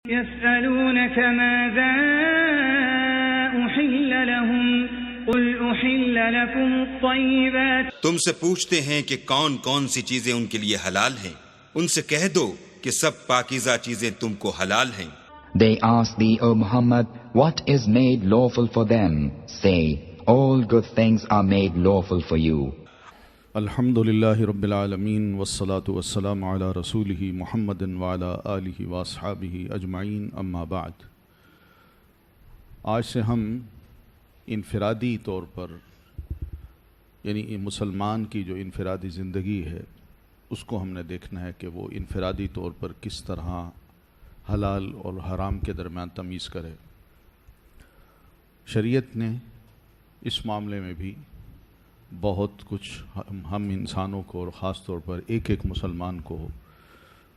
يسألونك ماذا أحل لهم قل أحل لكم الطيبات تم سے پوچھتے ہیں کہ کون کون سی چیزیں ان کے لیے حلال ہیں، ان سے کہہ دو کہ سب پاکیزہ چیزیں تم کو حلال ہیں۔ They ask thee, O Muhammad, what is made lawful for them? Say, all good things are made lawful for you. الحمدللہ رب العالمین والصلاة والسلام علی رسولہ محمد وعلی آلہ واصحابہ اجمعین، اما بعد۔ آج سے ہم انفرادی طور پر، یعنی مسلمان کی جو انفرادی زندگی ہے اس کو ہم نے دیکھنا ہے کہ وہ انفرادی طور پر کس طرح حلال اور حرام کے درمیان تمیز کرے۔ شریعت نے اس معاملے میں بھی بہت کچھ ہم انسانوں کو اور خاص طور پر ایک ایک مسلمان کو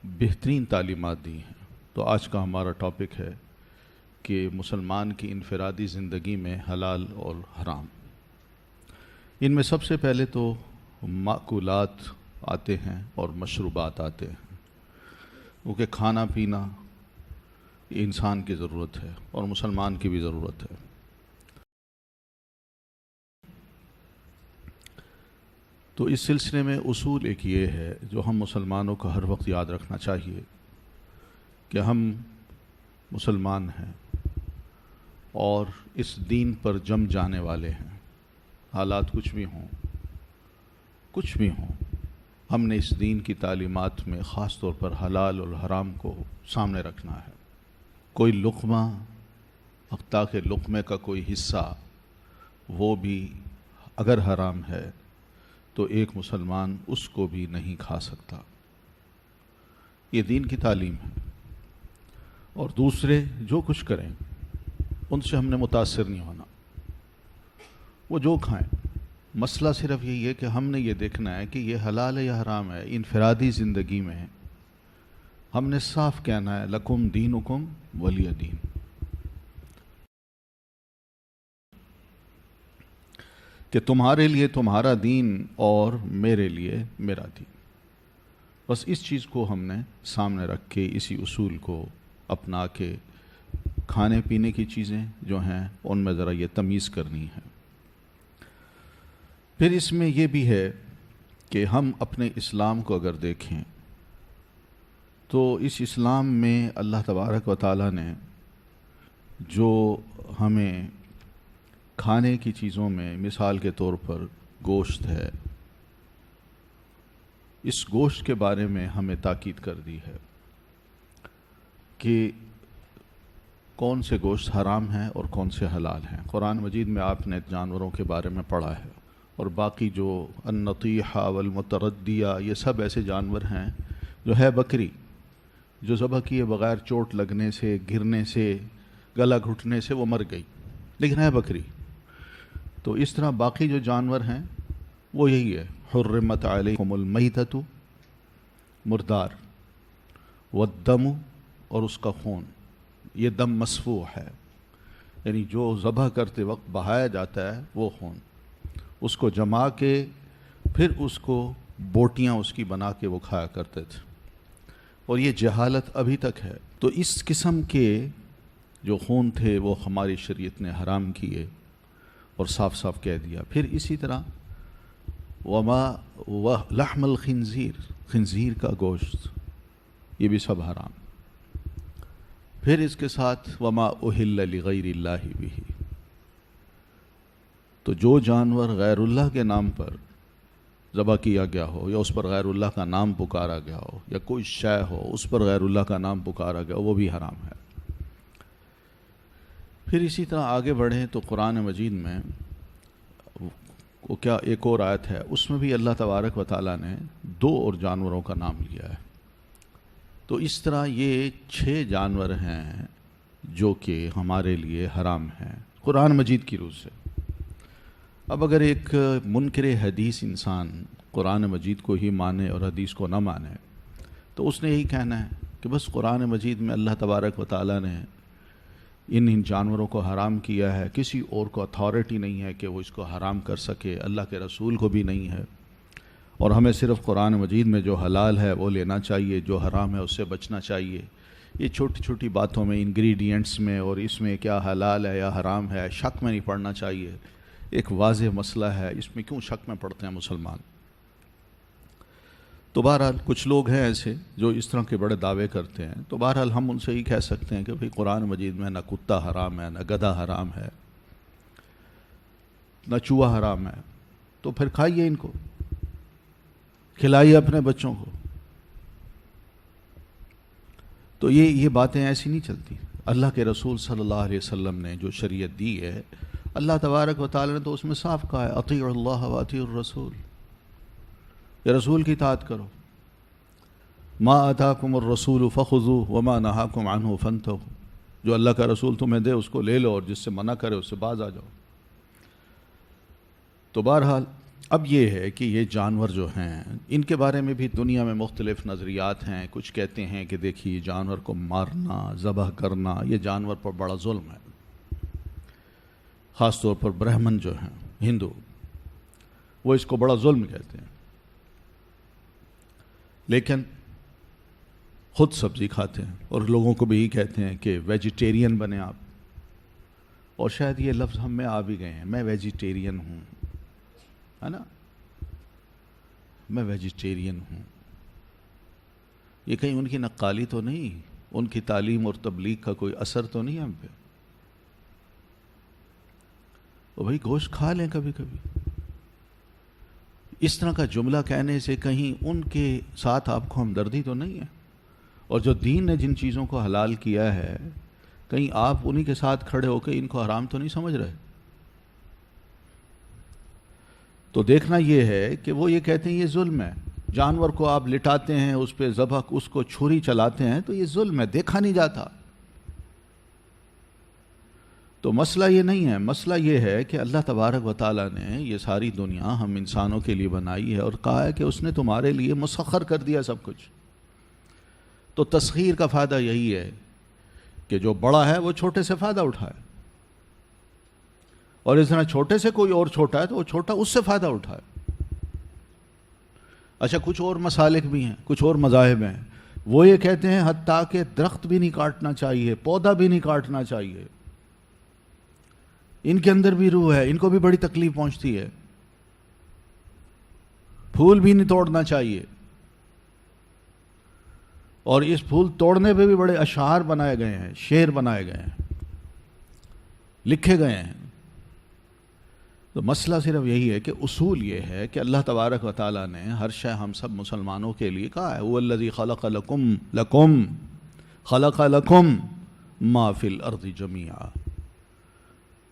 بہترین تعلیمات دی ہیں۔ تو آج کا ہمارا ٹاپک ہے کہ مسلمان کی انفرادی زندگی میں حلال اور حرام۔ ان میں سب سے پہلے تو مأکولات آتے ہیں اور مشروبات آتے ہیں، کیونکہ کھانا پینا انسان کی ضرورت ہے اور مسلمان کی بھی ضرورت ہے۔ تو اس سلسلے میں اصول ایک یہ ہے جو ہم مسلمانوں کو ہر وقت یاد رکھنا چاہیے کہ ہم مسلمان ہیں اور اس دین پر جم جانے والے ہیں۔ حالات کچھ بھی ہوں، ہم نے اس دین کی تعلیمات میں خاص طور پر حلال اور حرام کو سامنے رکھنا ہے۔ کوئی لقمہ، تاکہ لقمے کا کوئی حصہ وہ بھی اگر حرام ہے تو ایک مسلمان اس کو بھی نہیں کھا سکتا۔ یہ دین کی تعلیم ہے۔ اور دوسرے جو کچھ کریں ان سے ہم نے متاثر نہیں ہونا، وہ جو کھائیں۔ مسئلہ صرف یہی ہے کہ ہم نے یہ دیکھنا ہے کہ یہ حلال ہے یا حرام ہے۔ انفرادی زندگی میں ہم نے صاف کہنا ہے لکم دینکم ولی دین۔ کہ تمہارے لیے تمہارا دین اور میرے لیے میرا دین۔ بس اس چیز کو ہم نے سامنے رکھ کے اسی اصول کو اپنا کے کھانے پینے کی چیزیں جو ہیں ان میں ذرا یہ تمیز کرنی ہے۔ پھر اس میں یہ بھی ہے کہ ہم اپنے اسلام کو اگر دیکھیں تو اس اسلام میں اللہ تبارک و تعالیٰ نے جو ہمیں کھانے کی چیزوں میں مثال کے طور پر گوشت ہے، اس گوشت کے بارے میں ہمیں تاکید کر دی ہے کہ کون سے گوشت حرام ہیں اور کون سے حلال ہیں۔ قرآن مجید میں آپ نے جانوروں کے بارے میں پڑھا ہے، اور باقی جو النطیحہ والمتردیہ یہ سب ایسے جانور ہیں جو ہے بکری، جو ذبح کیے بغیر چوٹ لگنے سے، گرنے سے، گلا گھٹنے سے وہ مر گئی، لیکن ہے بکری۔ تو اس طرح باقی جو جانور ہیں وہ یہی ہے، حرمت علیکم المیتۃ، مردار، والدم، اور اس کا خون۔ یہ دم مسفوح ہے، یعنی جو ذبح کرتے وقت بہایا جاتا ہے وہ خون، اس کو جما کے پھر اس کو بوٹیاں اس کی بنا کے وہ کھایا کرتے تھے، اور یہ جہالت ابھی تک ہے۔ تو اس قسم کے جو خون تھے وہ ہماری شریعت نے حرام کیے اور صاف صاف کہہ دیا۔ پھر اسی طرح لحم الخنزیر، خنزیر کا گوشت، یہ بھی سب حرام۔ پھر اس کے ساتھ وما اہل لغیر اللہ بہ، تو جو جانور غیر اللہ کے نام پر ذبح کیا گیا ہو، یا اس پر غیر اللہ کا نام پکارا گیا ہو، یا کوئی شے ہو اس پر غیر اللہ کا نام پکارا گیا ہو، وہ بھی حرام ہے۔ پھر اسی طرح آگے بڑھیں تو قرآن مجید میں کیا ایک اور آیت ہے، اس میں بھی اللہ تبارک و تعالیٰ نے 2 اور جانوروں کا نام لیا ہے۔ تو اس طرح یہ 6 جانور ہیں جو کہ ہمارے لیے حرام ہیں قرآن مجید کی روح سے۔ اب اگر ایک منکر حدیث انسان قرآن مجید کو ہی مانے اور حدیث کو نہ مانے تو اس نے یہی کہنا ہے کہ بس قرآن مجید میں اللہ تبارک و تعالیٰ نے ان جانوروں کو حرام کیا ہے، کسی اور کو اتھارٹی نہیں ہے کہ وہ اس کو حرام کر سکے، اللہ کے رسول کو بھی نہیں ہے، اور ہمیں صرف قرآن مجید میں جو حلال ہے وہ لینا چاہیے، جو حرام ہے اس سے بچنا چاہیے۔ یہ چھوٹی چھوٹی باتوں میں، انگریڈینٹس میں اور اس میں کیا حلال ہے یا حرام ہے، شک میں نہیں پڑنا چاہیے. ایک واضح مسئلہ ہے، اس میں کیوں شک میں پڑتے ہیں مسلمان؟ تو بہرحال کچھ لوگ ہیں ایسے جو اس طرح کے بڑے دعوے کرتے ہیں. تو بہرحال ہم ان سے یہ کہہ سکتے ہیں کہ بھئی قرآن مجید میں نہ کتا حرام ہے، نہ گدھا حرام ہے، نہ چوہا حرام ہے. تو پھر کھائیے ان کو، کھلائیے اپنے بچوں کو. تو یہ باتیں ایسی نہیں چلتی. اللہ کے رسول صلی اللہ علیہ وسلم نے جو شریعت دی ہے، اللہ تبارک و تعالی نے تو اس میں صاف کہا ہے اطیعوا اللہ و اطیعوا الرسول، یا رسول کی اطاعت کرو. ما آتاکم الرسول فخذوہ وما نہاکم عنہ فانتہوا، جو اللہ کا رسول تمہیں دے اس کو لے لو، اور جس سے منع کرے اس سے باز آ جاؤ. تو بہرحال اب یہ ہے کہ یہ جانور جو ہیں ان کے بارے میں بھی دنیا میں مختلف نظریات ہیں. کچھ کہتے ہیں کہ دیکھیے جانور کو مارنا، ذبح کرنا، یہ جانور پر بڑا ظلم ہے. خاص طور پر برہمن جو ہیں، ہندو، وہ اس کو بڑا ظلم کہتے ہیں. لیکن خود سبزی کھاتے ہیں، اور لوگوں کو بھی یہی کہتے ہیں کہ ویجیٹیرین بنے آپ. اور شاید یہ لفظ ہم میں آ بھی گئے ہیں، میں ویجیٹیرین ہوں، ہے نا، میں ویجیٹیرین ہوں. یہ کہیں ان کی نقالی تو نہیں، ان کی تعلیم اور تبلیغ کا کوئی اثر تو نہیں ہم پہ؟ وہ بھائی گوشت کھا لیں کبھی کبھی. اس طرح کا جملہ کہنے سے کہیں ان کے ساتھ آپ کو ہمدردی تو نہیں ہے؟ اور جو دین نے جن چیزوں کو حلال کیا ہے، کہیں آپ انہی کے ساتھ کھڑے ہو کے ان کو حرام تو نہیں سمجھ رہے؟ تو دیکھنا یہ ہے کہ وہ یہ کہتے ہیں یہ ظلم ہے. جانور کو آپ لٹاتے ہیں، اس پہ ذبح، اس کو چھری چلاتے ہیں، تو یہ ظلم ہے، دیکھا نہیں جاتا. تو مسئلہ یہ نہیں ہے. مسئلہ یہ ہے کہ اللہ تبارک و تعالیٰ نے یہ ساری دنیا ہم انسانوں کے لیے بنائی ہے، اور کہا ہے کہ اس نے تمہارے لیے مسخر کر دیا سب کچھ. تو تسخیر کا فائدہ یہی ہے کہ جو بڑا ہے وہ چھوٹے سے فائدہ اٹھائے، اور اس طرح چھوٹے سے کوئی اور چھوٹا ہے تو وہ چھوٹا اس سے فائدہ اٹھائے. اچھا، کچھ اور مسالک بھی ہیں، کچھ اور مذاہب ہیں، وہ یہ کہتے ہیں حتیٰ کہ درخت بھی نہیں کاٹنا چاہیے، پودا بھی نہیں کاٹنا چاہیے. ان کے اندر بھی روح ہے، ان کو بھی بڑی تکلیف پہنچتی ہے. پھول بھی نہیں توڑنا چاہیے، اور اس پھول توڑنے پہ بھی بڑے اشعار بنائے گئے ہیں، شعر بنائے گئے ہیں، لکھے گئے ہیں. تو مسئلہ صرف یہی ہے کہ اصول یہ ہے کہ اللہ تبارک و تعالیٰ نے ہر شے ہم سب مسلمانوں کے لیے کہا ہے هو الذی خلق لکم ما فی الارض جمیعا.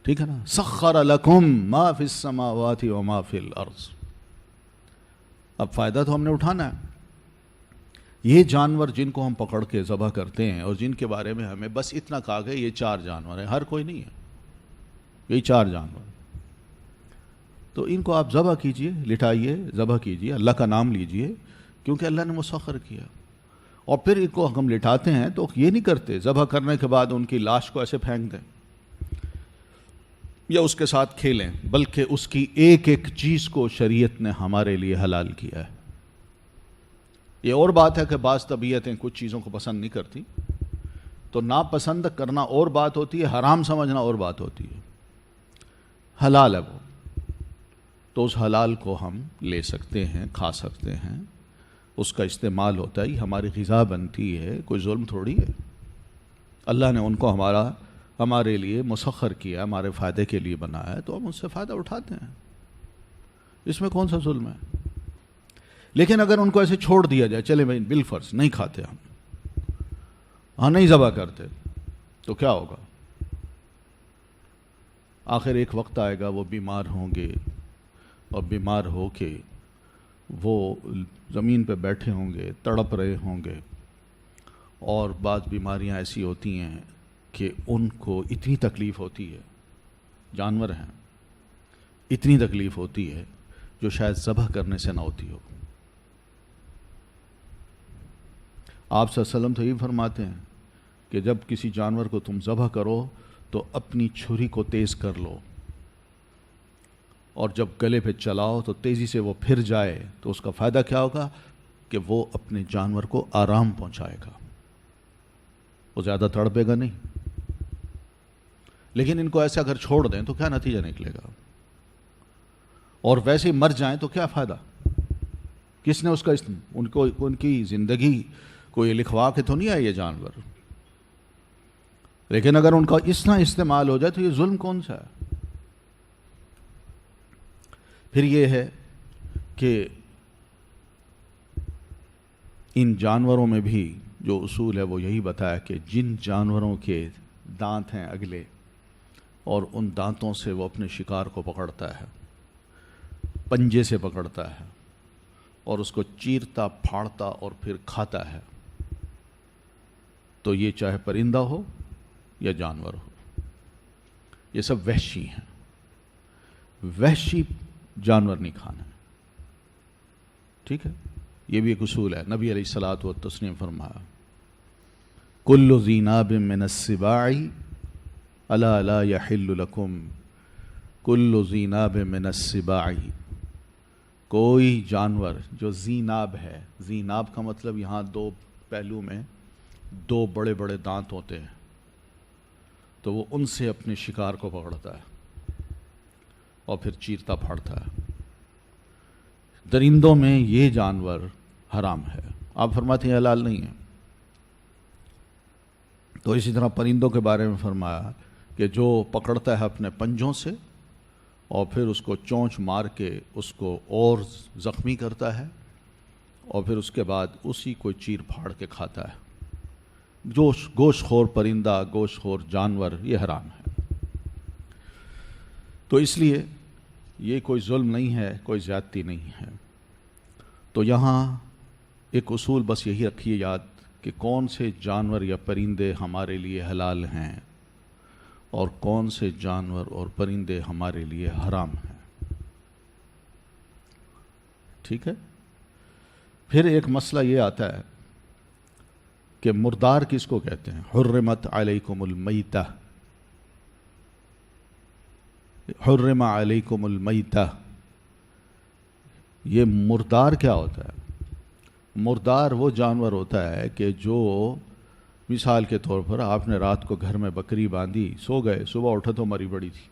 ٹھیک ہے نا، سخر لکم ما فی السماوات وما فی الارض. اب فائدہ تو ہم نے اٹھانا ہے. یہ جانور جن کو ہم پکڑ کے ذبح کرتے ہیں اور جن کے بارے میں ہمیں بس اتنا کہا گیا یہ 4 جانور ہیں، ہر کوئی نہیں ہے، یہی 4 جانور. تو ان کو آپ ذبح کیجئے، لٹائیے، ذبح کیجئے، اللہ کا نام لیجئے، کیونکہ اللہ نے مسخر کیا. اور پھر ان کو ہم لٹاتے ہیں تو یہ نہیں کرتے ذبح کرنے کے بعد ان کی لاش کو ایسے پھینک دیں یا اس کے ساتھ کھیلیں، بلکہ اس کی ایک ایک چیز کو شریعت نے ہمارے لیے حلال کیا ہے. یہ اور بات ہے کہ بعض طبیعتیں کچھ چیزوں کو پسند نہیں کرتی، تو ناپسند کرنا اور بات ہوتی ہے، حرام سمجھنا اور بات ہوتی ہے. حلال ہے وہ، تو اس حلال کو ہم لے سکتے ہیں، کھا سکتے ہیں، اس کا استعمال ہوتا ہے، یہ ہماری غذا بنتی ہے، کوئی ظلم تھوڑی ہے. اللہ نے ان کو ہمارے لیے مسخر کیا، ہمارے فائدے کے لیے بنایا ہے، تو ہم اس سے فائدہ اٹھاتے ہیں. اس میں کون سا ظلم ہے؟ لیکن اگر ان کو ایسے چھوڑ دیا جائے، چلے بھائی بالفرض نہیں کھاتے ہم نہیں ذبح کرتے، تو کیا ہوگا؟ آخر ایک وقت آئے گا وہ بیمار ہوں گے، اور بیمار ہو کے وہ زمین پہ بیٹھے ہوں گے، تڑپ رہے ہوں گے. اور بعض بیماریاں ایسی ہوتی ہیں کہ ان کو اتنی تکلیف ہوتی ہے، جانور ہیں، اتنی تکلیف ہوتی ہے جو شاید ذبح کرنے سے نہ ہوتی ہو. آپ صلی اللہ علیہ وسلم تو یہ فرماتے ہیں کہ جب کسی جانور کو تم ذبح کرو تو اپنی چھری کو تیز کر لو، اور جب گلے پہ چلاؤ تو تیزی سے وہ پھر جائے، تو اس کا فائدہ کیا ہوگا کہ وہ اپنے جانور کو آرام پہنچائے گا. وہ زیادہ تڑپے گا نہیں. لیکن ان کو ایسے اگر چھوڑ دیں تو کیا نتیجہ نکلے گا؟ اور ویسے ہی مر جائیں تو کیا فائدہ؟ کس نے اس کا ان کی زندگی کو یہ لکھوا کے تو نہیں آئے یہ جانور. لیکن اگر ان کا اس طرح استعمال ہو جائے تو یہ ظلم کون سا ہے؟ پھر یہ ہے کہ ان جانوروں میں بھی جو اصول ہے وہ یہی بتایا کہ جن جانوروں کے دانت ہیں اگلے اور ان دانتوں سے وہ اپنے شکار کو پکڑتا ہے، پنجے سے پکڑتا ہے اور اس کو چیرتا پھاڑتا اور پھر کھاتا ہے، تو یہ چاہے پرندہ ہو یا جانور ہو، یہ سب وحشی ہیں. وحشی جانور نہیں کھانا ہے. ٹھیک ہے، یہ بھی ایک اصول ہے. نبی علیہ الصلوۃ والتسلیم فرمایا کل ذی ناب من السباع الا لا یحل لکم کل ذی ناب من السباع. کوئی جانور جو ذی ناب ہے، ذی ناب کا مطلب یہاں دو پہلو میں دو بڑے بڑے دانت ہوتے ہیں، تو وہ ان سے اپنے شکار کو پکڑتا ہے اور پھر چیرتا پھاڑتا ہے. درندوں میں یہ جانور حرام ہے. آپ فرماتے ہیں حلال نہیں ہے. تو اسی طرح پرندوں کے بارے میں فرمایا کہ جو پکڑتا ہے اپنے پنجوں سے اور پھر اس کو چونچ مار کے اس کو اور زخمی کرتا ہے اور پھر اس کے بعد اسی کو چیر پھاڑ کے کھاتا ہے. گوشت خور پرندہ، گوشت خور جانور یہ حرام ہے. تو اس لیے یہ کوئی ظلم نہیں ہے، کوئی زیادتی نہیں ہے. تو یہاں ایک اصول بس یہی رکھیے یاد کہ کون سے جانور یا پرندے ہمارے لیے حلال ہیں اور کون سے جانور اور پرندے ہمارے لیے حرام ہیں. ٹھیک ہے. پھر ایک مسئلہ یہ آتا ہے کہ مردار کس کو کہتے ہیں؟ حرمت علیکم المیتہ، حرم علیکم المیتہ. یہ مردار کیا ہوتا ہے؟ مردار وہ جانور ہوتا ہے کہ جو مثال کے طور پر آپ نے رات کو گھر میں بکری باندھی، سو گئے، صبح اٹھا تو مری پڑی تھی،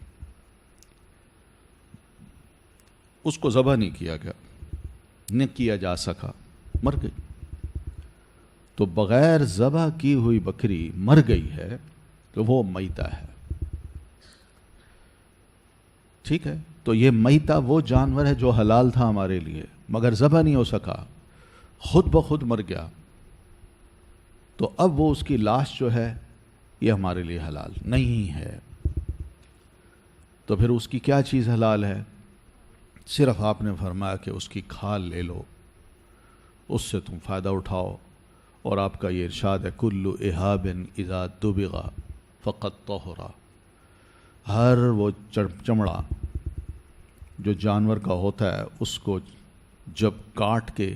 اس کو ذبح نہیں کیا گیا، نہ کیا جا سکا، مر گئی. تو بغیر ذبح کی ہوئی بکری مر گئی ہے تو وہ میتہ ہے. ٹھیک ہے. تو یہ میتہ وہ جانور ہے جو حلال تھا ہمارے لیے مگر ذبح نہیں ہو سکا، خود بخود مر گیا، تو اب وہ اس کی لاش جو ہے یہ ہمارے لیے حلال نہیں ہے. تو پھر اس کی کیا چیز حلال ہے؟ صرف آپ نے فرمایا کہ اس کی کھال لے لو، اس سے تم فائدہ اٹھاؤ. اور آپ کا یہ ارشاد ہے کل اہاب اذا دبغ فقط طہرا. ہر وہ چمڑا جو جانور کا ہوتا ہے اس کو جب کاٹ کے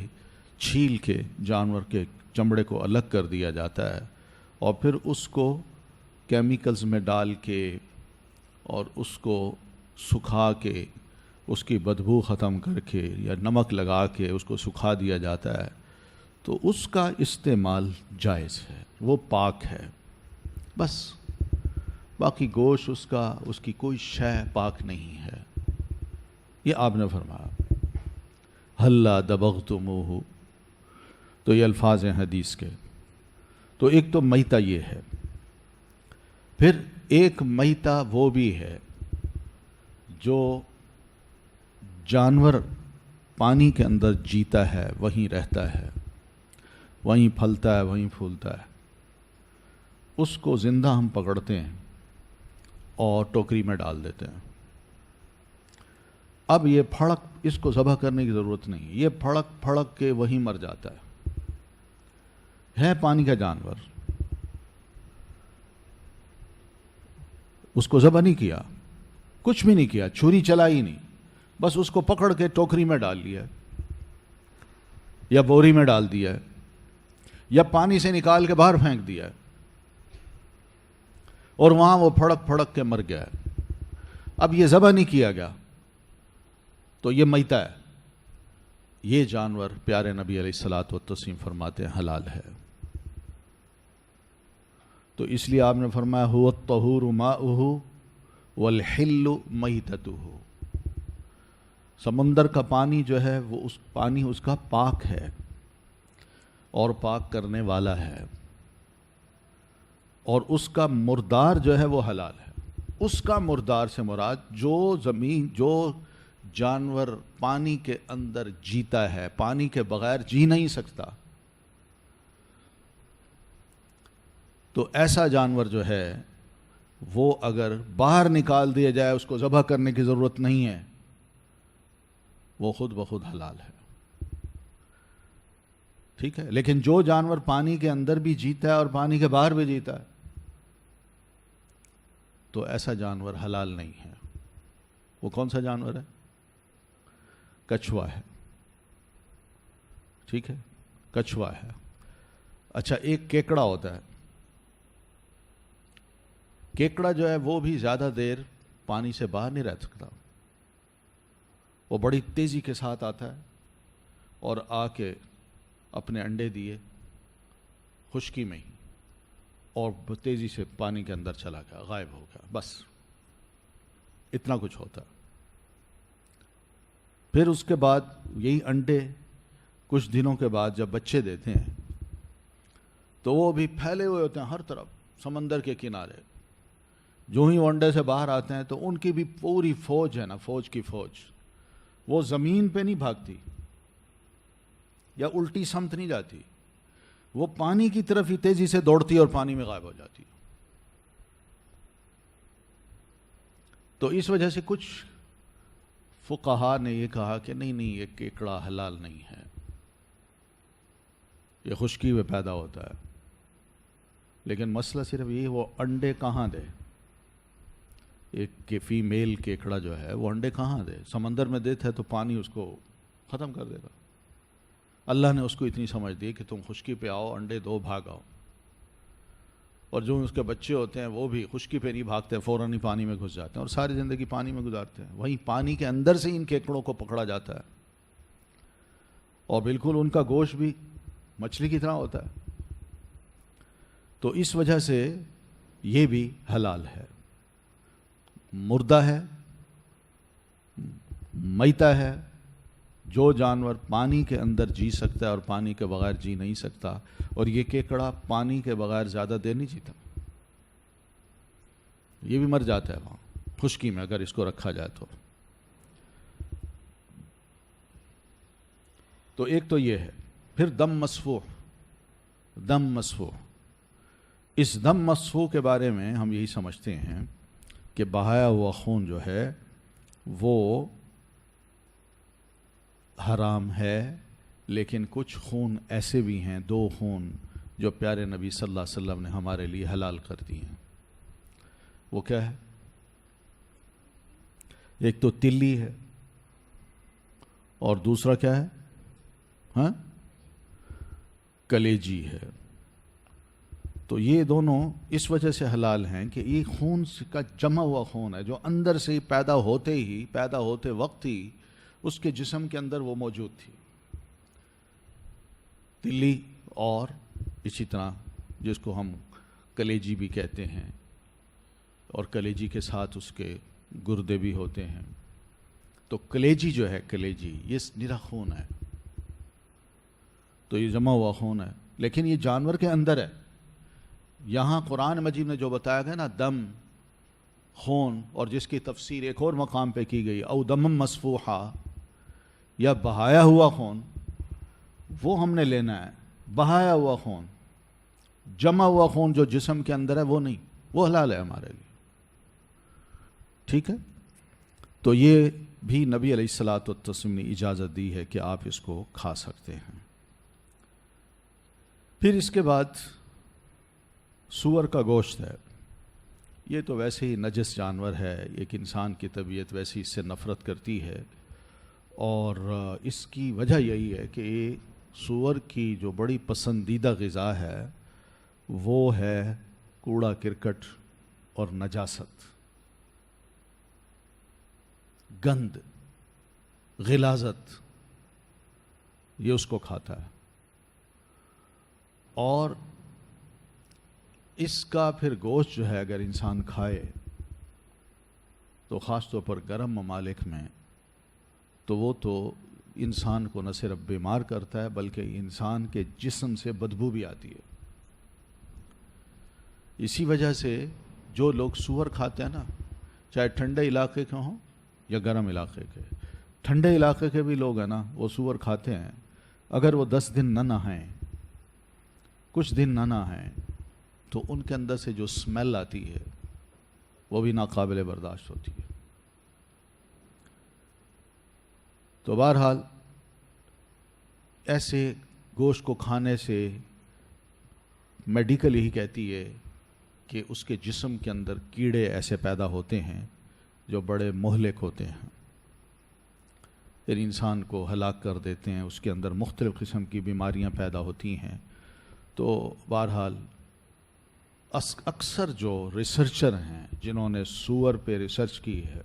چھیل کے جانور کے چمڑے کو الگ کر دیا جاتا ہے اور پھر اس کو کیمیکلز میں ڈال کے اور اس کو سکھا کے اس کی بدبو ختم کر کے یا نمک لگا کے اس کو سکھا دیا جاتا ہے، تو اس کا استعمال جائز ہے، وہ پاک ہے. بس باقی گوشت اس کی کوئی شے پاک نہیں ہے. یہ آپ نے فرمایا ہلا دبغتموہ. تو یہ الفاظ ہیں حدیث کے. تو ایک تو میتہ یہ ہے. پھر ایک میتہ وہ بھی ہے جو جانور پانی کے اندر جیتا ہے، وہیں رہتا ہے، وہیں پھلتا ہے، وہیں پھولتا ہے. اس کو زندہ ہم پکڑتے ہیں اور ٹوکری میں ڈال دیتے ہیں. اب یہ پھڑک، اس کو ذبح کرنے کی ضرورت نہیں، یہ پھڑک پھڑک کے وہیں مر جاتا ہے پانی کا جانور. اس کو ذبح نہیں کیا، کچھ بھی نہیں کیا، چھری چلائی نہیں، بس اس کو پکڑ کے ٹوکری میں ڈال لیا یا بوری میں ڈال دیا یا پانی سے نکال کے باہر پھینک دیا اور وہاں وہ پھڑک پھڑک کے مر گیا. اب یہ ذبح نہیں کیا گیا تو یہ میتہ ہے. یہ جانور پیارے نبی علیہ الصلوۃ والتسلیم فرماتے ہیں حلال ہے. تو اس لیے آپ نے فرمایا هو الطہور ماؤہ والحل میتتہ، سمندر کا پانی جو ہے وہ پانی اس کا پاک ہے اور پاک کرنے والا ہے، اور اس کا مردار جو ہے وہ حلال ہے۔ اس کا مردار سے مراد جو جانور پانی کے اندر جیتا ہے، پانی کے بغیر جی نہیں سکتا، تو ایسا جانور جو ہے وہ اگر باہر نکال دیا جائے، اس کو ذبح کرنے کی ضرورت نہیں ہے، وہ خود بخود حلال ہے، ٹھیک ہے۔ لیکن جو جانور پانی کے اندر بھی جیتا ہے اور پانی کے باہر بھی جیتا ہے، تو ایسا جانور حلال نہیں ہے۔ وہ کون سا جانور ہے؟ کچھوا ہے، ٹھیک ہے، کچھوا ہے۔ اچھا، ایک کیکڑا ہوتا ہے، کیکڑا جو ہے وہ بھی زیادہ دیر پانی سے باہر نہیں رہ سکتا، وہ بڑی تیزی کے ساتھ آتا ہے اور آ کے اپنے انڈے دیے خشکی میں ہی، اور تیزی سے پانی کے اندر چلا گیا، غائب ہو گیا، بس اتنا کچھ ہوتا ہے۔ پھر اس کے بعد یہی انڈے کچھ دنوں کے بعد جب بچے دیتے ہیں تو وہ بھی پھیلے ہوئے ہوتے ہیں ہر طرف سمندر کے کنارے۔ جو ہی وہ انڈے سے باہر آتے ہیں تو ان کی بھی پوری فوج ہے نا، فوج کی فوج، وہ زمین پہ نہیں بھاگتی یا الٹی سمت نہیں جاتی، وہ پانی کی طرف ہی تیزی سے دوڑتی ہے اور پانی میں غائب ہو جاتی ہے۔ تو اس وجہ سے کچھ فقہا نے یہ کہا کہ نہیں یہ کیکڑا حلال نہیں ہے، یہ خشکی میں پیدا ہوتا ہے۔ لیکن مسئلہ صرف یہ، وہ انڈے کہاں دے؟ ایک فیمیل کیکڑا جو ہے وہ انڈے کہاں دے؟ سمندر میں دیتا ہے تو پانی اس کو ختم کر دے گا۔ اللہ نے اس کو اتنی سمجھ دی کہ تم خشکی پہ آؤ، انڈے دو، بھاگ آؤ۔ اور جو اس کے بچے ہوتے ہیں وہ بھی خشکی پہ نہیں بھاگتے، فوراً ہی پانی میں گھس جاتے ہیں اور ساری زندگی پانی میں گزارتے ہیں۔ وہیں پانی کے اندر سے ان کیکڑوں کو پکڑا جاتا ہے اور بالکل ان کا گوشت بھی مچھلی کی طرح ہوتا ہے۔ تو اس وجہ سے یہ بھی حلال ہے، مردہ ہے، میتہ ہے۔ جو جانور پانی کے اندر جی سکتا ہے اور پانی کے بغیر جی نہیں سکتا، اور یہ کیکڑا پانی کے بغیر زیادہ دیر نہیں جیتا، یہ بھی مر جاتا ہے وہاں خشکی میں اگر اس کو رکھا جائے تو ایک تو یہ ہے۔ پھر دم مسفوح، دم مسفوح، اس دم مسفوح کے بارے میں ہم یہی سمجھتے ہیں کہ بہایا ہوا خون جو ہے وہ حرام ہے، لیکن کچھ خون ایسے بھی ہیں، دو خون جو پیارے نبی صلی اللہ علیہ وسلم نے ہمارے لیے حلال کر دی ہیں۔ وہ کیا ہے؟ ایک تو تلی ہے اور دوسرا کیا ہے؟ ہاں، کلیجی ہے۔ تو یہ دونوں اس وجہ سے حلال ہیں کہ یہ خون کا جمع ہوا خون ہے جو اندر سے پیدا ہوتے وقت ہی اس کے جسم کے اندر وہ موجود تھی۔ تلی اور اسی طرح جس کو ہم کلیجی بھی کہتے ہیں، اور کلیجی کے ساتھ اس کے گردے بھی ہوتے ہیں۔ تو کلیجی جو ہے، کلیجی یہ نرا خون ہے، تو یہ جمع ہوا خون ہے، لیکن یہ جانور کے اندر ہے۔ یہاں قرآن مجید نے جو بتایا گیا نا، دم، خون، اور جس کی تفسیر ایک اور مقام پہ کی گئی، او دم مسفوحا، یا بہایا ہوا خون، وہ ہم نے لینا ہے۔ بہایا ہوا خون، جمع ہوا خون جو جسم کے اندر ہے وہ نہیں، وہ حلال ہے ہمارے لیے، ٹھیک ہے۔ تو یہ بھی نبی علیہ الصلوۃ والتسلیم نے اجازت دی ہے کہ آپ اس کو کھا سکتے ہیں۔ پھر اس کے بعد سور کا گوشت ہے۔ یہ تو ویسے ہی نجس جانور ہے، ایک انسان کی طبیعت ویسے اس سے نفرت کرتی ہے، اور اس کی وجہ یہی ہے کہ سور کی جو بڑی پسندیدہ غذا ہے وہ ہے کوڑا کرکٹ اور نجاست، گند، غلاظت، یہ اس کو کھاتا ہے۔ اور اس کا پھر گوشت جو ہے اگر انسان کھائے تو خاص طور پر گرم ممالک میں تو وہ تو انسان کو نہ صرف بیمار کرتا ہے بلکہ انسان کے جسم سے بدبو بھی آتی ہے. اسی وجہ سے جو لوگ سور کھاتے ہیں نا، چاہے ٹھنڈے علاقے کے ہوں یا گرم علاقے کے، ٹھنڈے علاقے کے بھی لوگ ہیں نا وہ سور کھاتے ہیں، اگر وہ 10 دن نہ نہائیں، کچھ دن نہ نہائیں، تو ان کے اندر سے جو سمیل آتی ہے وہ بھی ناقابل برداشت ہوتی ہے. تو بہرحال ایسے گوشت کو کھانے سے میڈیکل یہی کہتی ہے کہ اس کے جسم کے اندر کیڑے ایسے پیدا ہوتے ہیں جو بڑے مہلک ہوتے ہیں، پھر انسان کو ہلاک کر دیتے ہیں، اس کے اندر مختلف قسم کی بیماریاں پیدا ہوتی ہیں. تو بہرحال اکثر جو ریسرچر ہیں جنہوں نے سور پہ ریسرچ کی ہے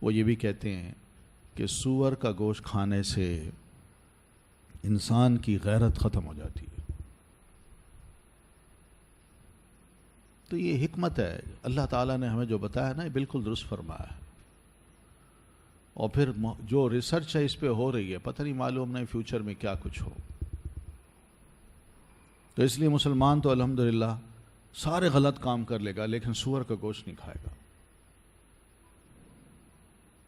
وہ یہ بھی کہتے ہیں کہ سور کا گوشت کھانے سے انسان کی غیرت ختم ہو جاتی ہے. تو یہ حکمت ہے، اللہ تعالیٰ نے ہمیں جو بتایا نا یہ بالکل درست فرمایا ہے. اور پھر جو ریسرچ ہے اس پہ ہو رہی ہے، پتہ نہیں معلوم نہیں فیوچر میں کیا کچھ ہو. تو اس لیے مسلمان تو الحمدللہ سارے غلط کام کر لے گا لیکن سور کا گوشت نہیں کھائے گا.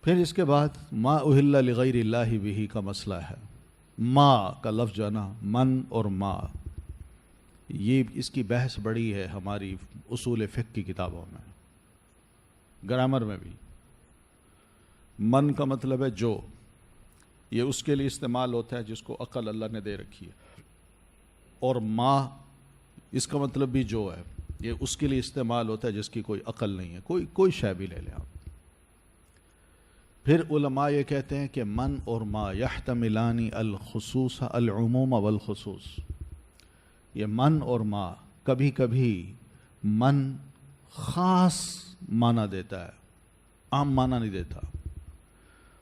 پھر اس کے بعد ما اہل لغیر اللہ بہ کا مسئلہ ہے. ما کا لفظ جو ہے نا، من اور ما، یہ اس کی بحث بڑی ہے ہماری اصول فقہ کی کتابوں میں، گرامر میں بھی. من کا مطلب ہے جو، یہ اس کے لیے استعمال ہوتا ہے جس کو عقل اللہ نے دے رکھی ہے. اور ما اس کا مطلب بھی جو ہے، یہ اس کے لیے استعمال ہوتا ہے جس کی کوئی عقل نہیں ہے. کوئی شے بھی لے لیں آپ. پھر علماء یہ کہتے ہیں کہ من اور ما یحتملان الخصوص العموم والخصوص. یہ من اور ما کبھی کبھی من خاص معنی دیتا ہے، عام معنی نہیں دیتا.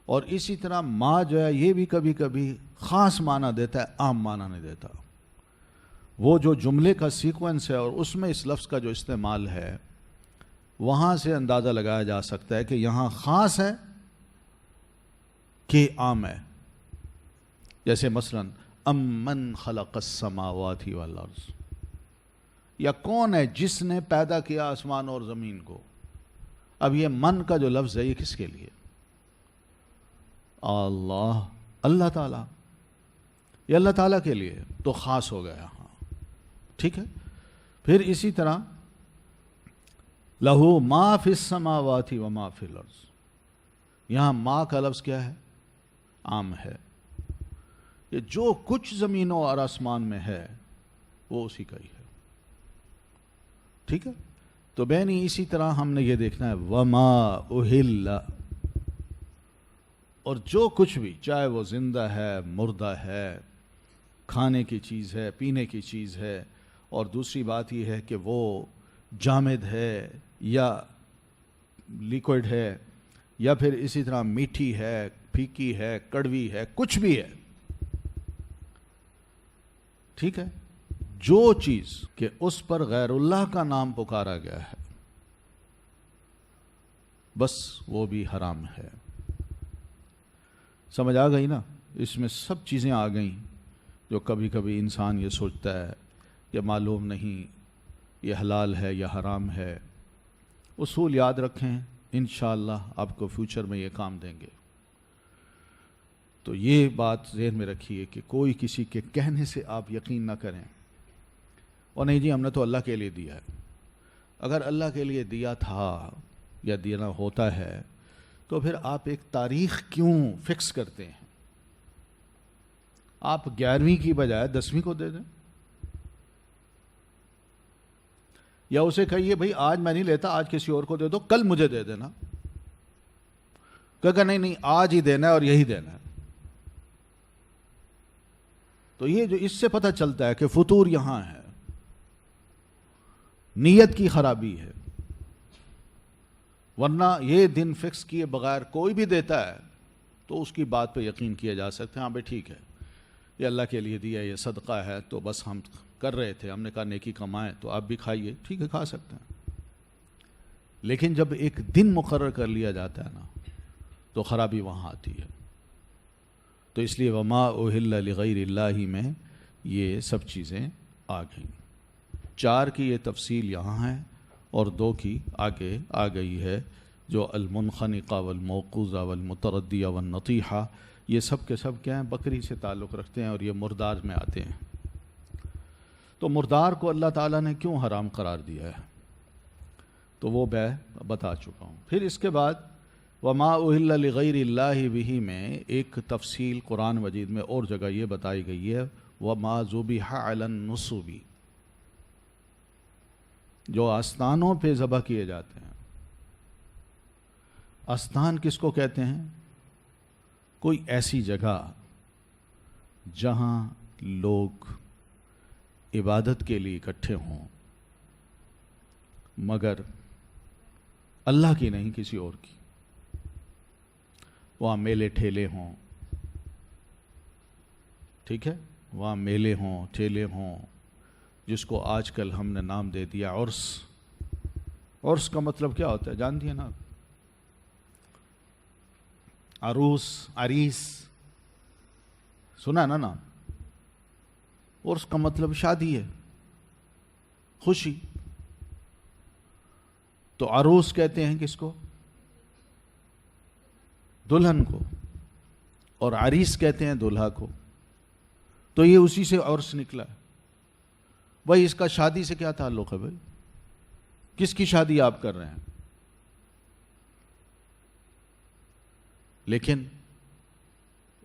اور اسی طرح ما جو ہے یہ بھی کبھی کبھی خاص معنی دیتا ہے، عام معنی نہیں دیتا. وہ جو جملے کا سیکوینس ہے اور اس میں اس لفظ کا جو استعمال ہے وہاں سے اندازہ لگایا جا سکتا ہے کہ یہاں خاص ہے کہ عام ہے. جیسے مثلا امن خلق السماوات والارض، یا کون ہے جس نے پیدا کیا آسمان اور زمین کو. اب یہ من کا جو لفظ ہے یہ کس کے لیے؟ اللہ تعالیٰ، یہ اللہ تعالیٰ کے لیے، تو خاص ہو گیا. ہاں ٹھیک ہے. پھر اسی طرح لہو ما فی السماوات و ما فی الارض، یہاں ما کا لفظ کیا ہے؟ عام ہے. یہ جو کچھ زمینوں اور آسمان میں ہے وہ اسی کا ہی ہے. ٹھیک ہے. تو بہنی اسی طرح ہم نے یہ دیکھنا ہے وما اہل، اور جو کچھ بھی، چاہے وہ زندہ ہے، مردہ ہے، کھانے کی چیز ہے، پینے کی چیز ہے، اور دوسری بات یہ ہے کہ وہ جامد ہے یا لیکوڈ ہے، یا پھر اسی طرح میٹھی ہے، پھیکی ہے، کڑوی ہے، کچھ بھی ہے. ٹھیک ہے. جو چیز کہ اس پر غیر اللہ کا نام پکارا گیا ہے بس وہ بھی حرام ہے. سمجھ آ گئی نا؟ اس میں سب چیزیں آ گئیں جو کبھی کبھی انسان یہ سوچتا ہے کہ معلوم نہیں یہ حلال ہے یا حرام ہے. اصول یاد رکھیں، انشاءاللہ آپ کو فیوچر میں یہ کام دیں گے. تو یہ بات ذہن میں رکھیے کہ کوئی کسی کے کہنے سے آپ یقین نہ کریں اور نہیں جی ہم نے تو اللہ کے لیے دیا ہے. اگر اللہ کے لیے دیا تھا یا دینا ہوتا ہے تو پھر آپ ایک تاریخ کیوں فکس کرتے ہیں؟ آپ 11ویں کی بجائے 10ویں کو دے دیں، یا اسے کہیے بھائی آج میں نہیں لیتا، آج کسی اور کو دے دو، کل مجھے دے دینا. کہ نہیں آج ہی دینا ہے اور یہی دینا ہے. تو یہ جو اس سے پتہ چلتا ہے کہ فطور یہاں ہے، نیت کی خرابی ہے. ورنہ یہ دن فکس کیے بغیر کوئی بھی دیتا ہے تو اس کی بات پہ یقین کیا جا سکتا ہے. ہاں بھائی ٹھیک ہے، یہ اللہ کے لیے دیا، یہ صدقہ ہے، تو بس ہم کر رہے تھے، ہم نے کہا نیکی کمائیں تو آپ بھی کھائیے، ٹھیک ہے کھا سکتے ہیں، لیکن جب ایک دن مقرر کر لیا جاتا ہے نا تو خرابی وہاں آتی ہے. تو اس لیے وما اہل لغیر اللہ میں یہ سب چیزیں آ گئیں. 4 کی یہ تفصیل یہاں ہے اور 2 کی آگے آ گئی ہے، جو المنخنقہ والموقوذہ والمتردیہ والنطیحہ، یہ سب کے سب کیا ہیں؟ بکری سے تعلق رکھتے ہیں اور یہ مردار میں آتے ہیں. تو مردار کو اللہ تعالیٰ نے کیوں حرام قرار دیا ہے تو وہ میں بتا چکا ہوں. پھر اس کے بعد وما اہل لغیر اللہ بہ میں ایک تفصیل قرآن مجید میں اور جگہ یہ بتائی گئی ہے، وما ذبح علی النصب، جو آستانوں پہ ذبح کیے جاتے ہیں. آستان کس کو کہتے ہیں؟ کوئی ایسی جگہ جہاں لوگ عبادت کے لیے اکٹھے ہوں، مگر اللہ کی نہیں، کسی اور کی. وہاں میلے ٹھیلے ہوں، ٹھیک ہے، وہاں میلے ہوں، ٹھیلے ہوں، جس کو آج کل ہم نے نام دے دیا عرس. عرس کا مطلب کیا ہوتا ہے جانتی ہیں نا؟ عروس، عریس، سنا نا نام؟ عرس کا مطلب شادی ہے، خوشی. تو عروس کہتے ہیں کس کو؟ دلہن کو، اور عریس کہتے ہیں دلہا کو. تو یہ اسی سے عرس نکلا ہے. بھائی اس کا شادی سے کیا تعلق ہے؟ بھائی کس کی شادی آپ کر رہے ہیں؟ لیکن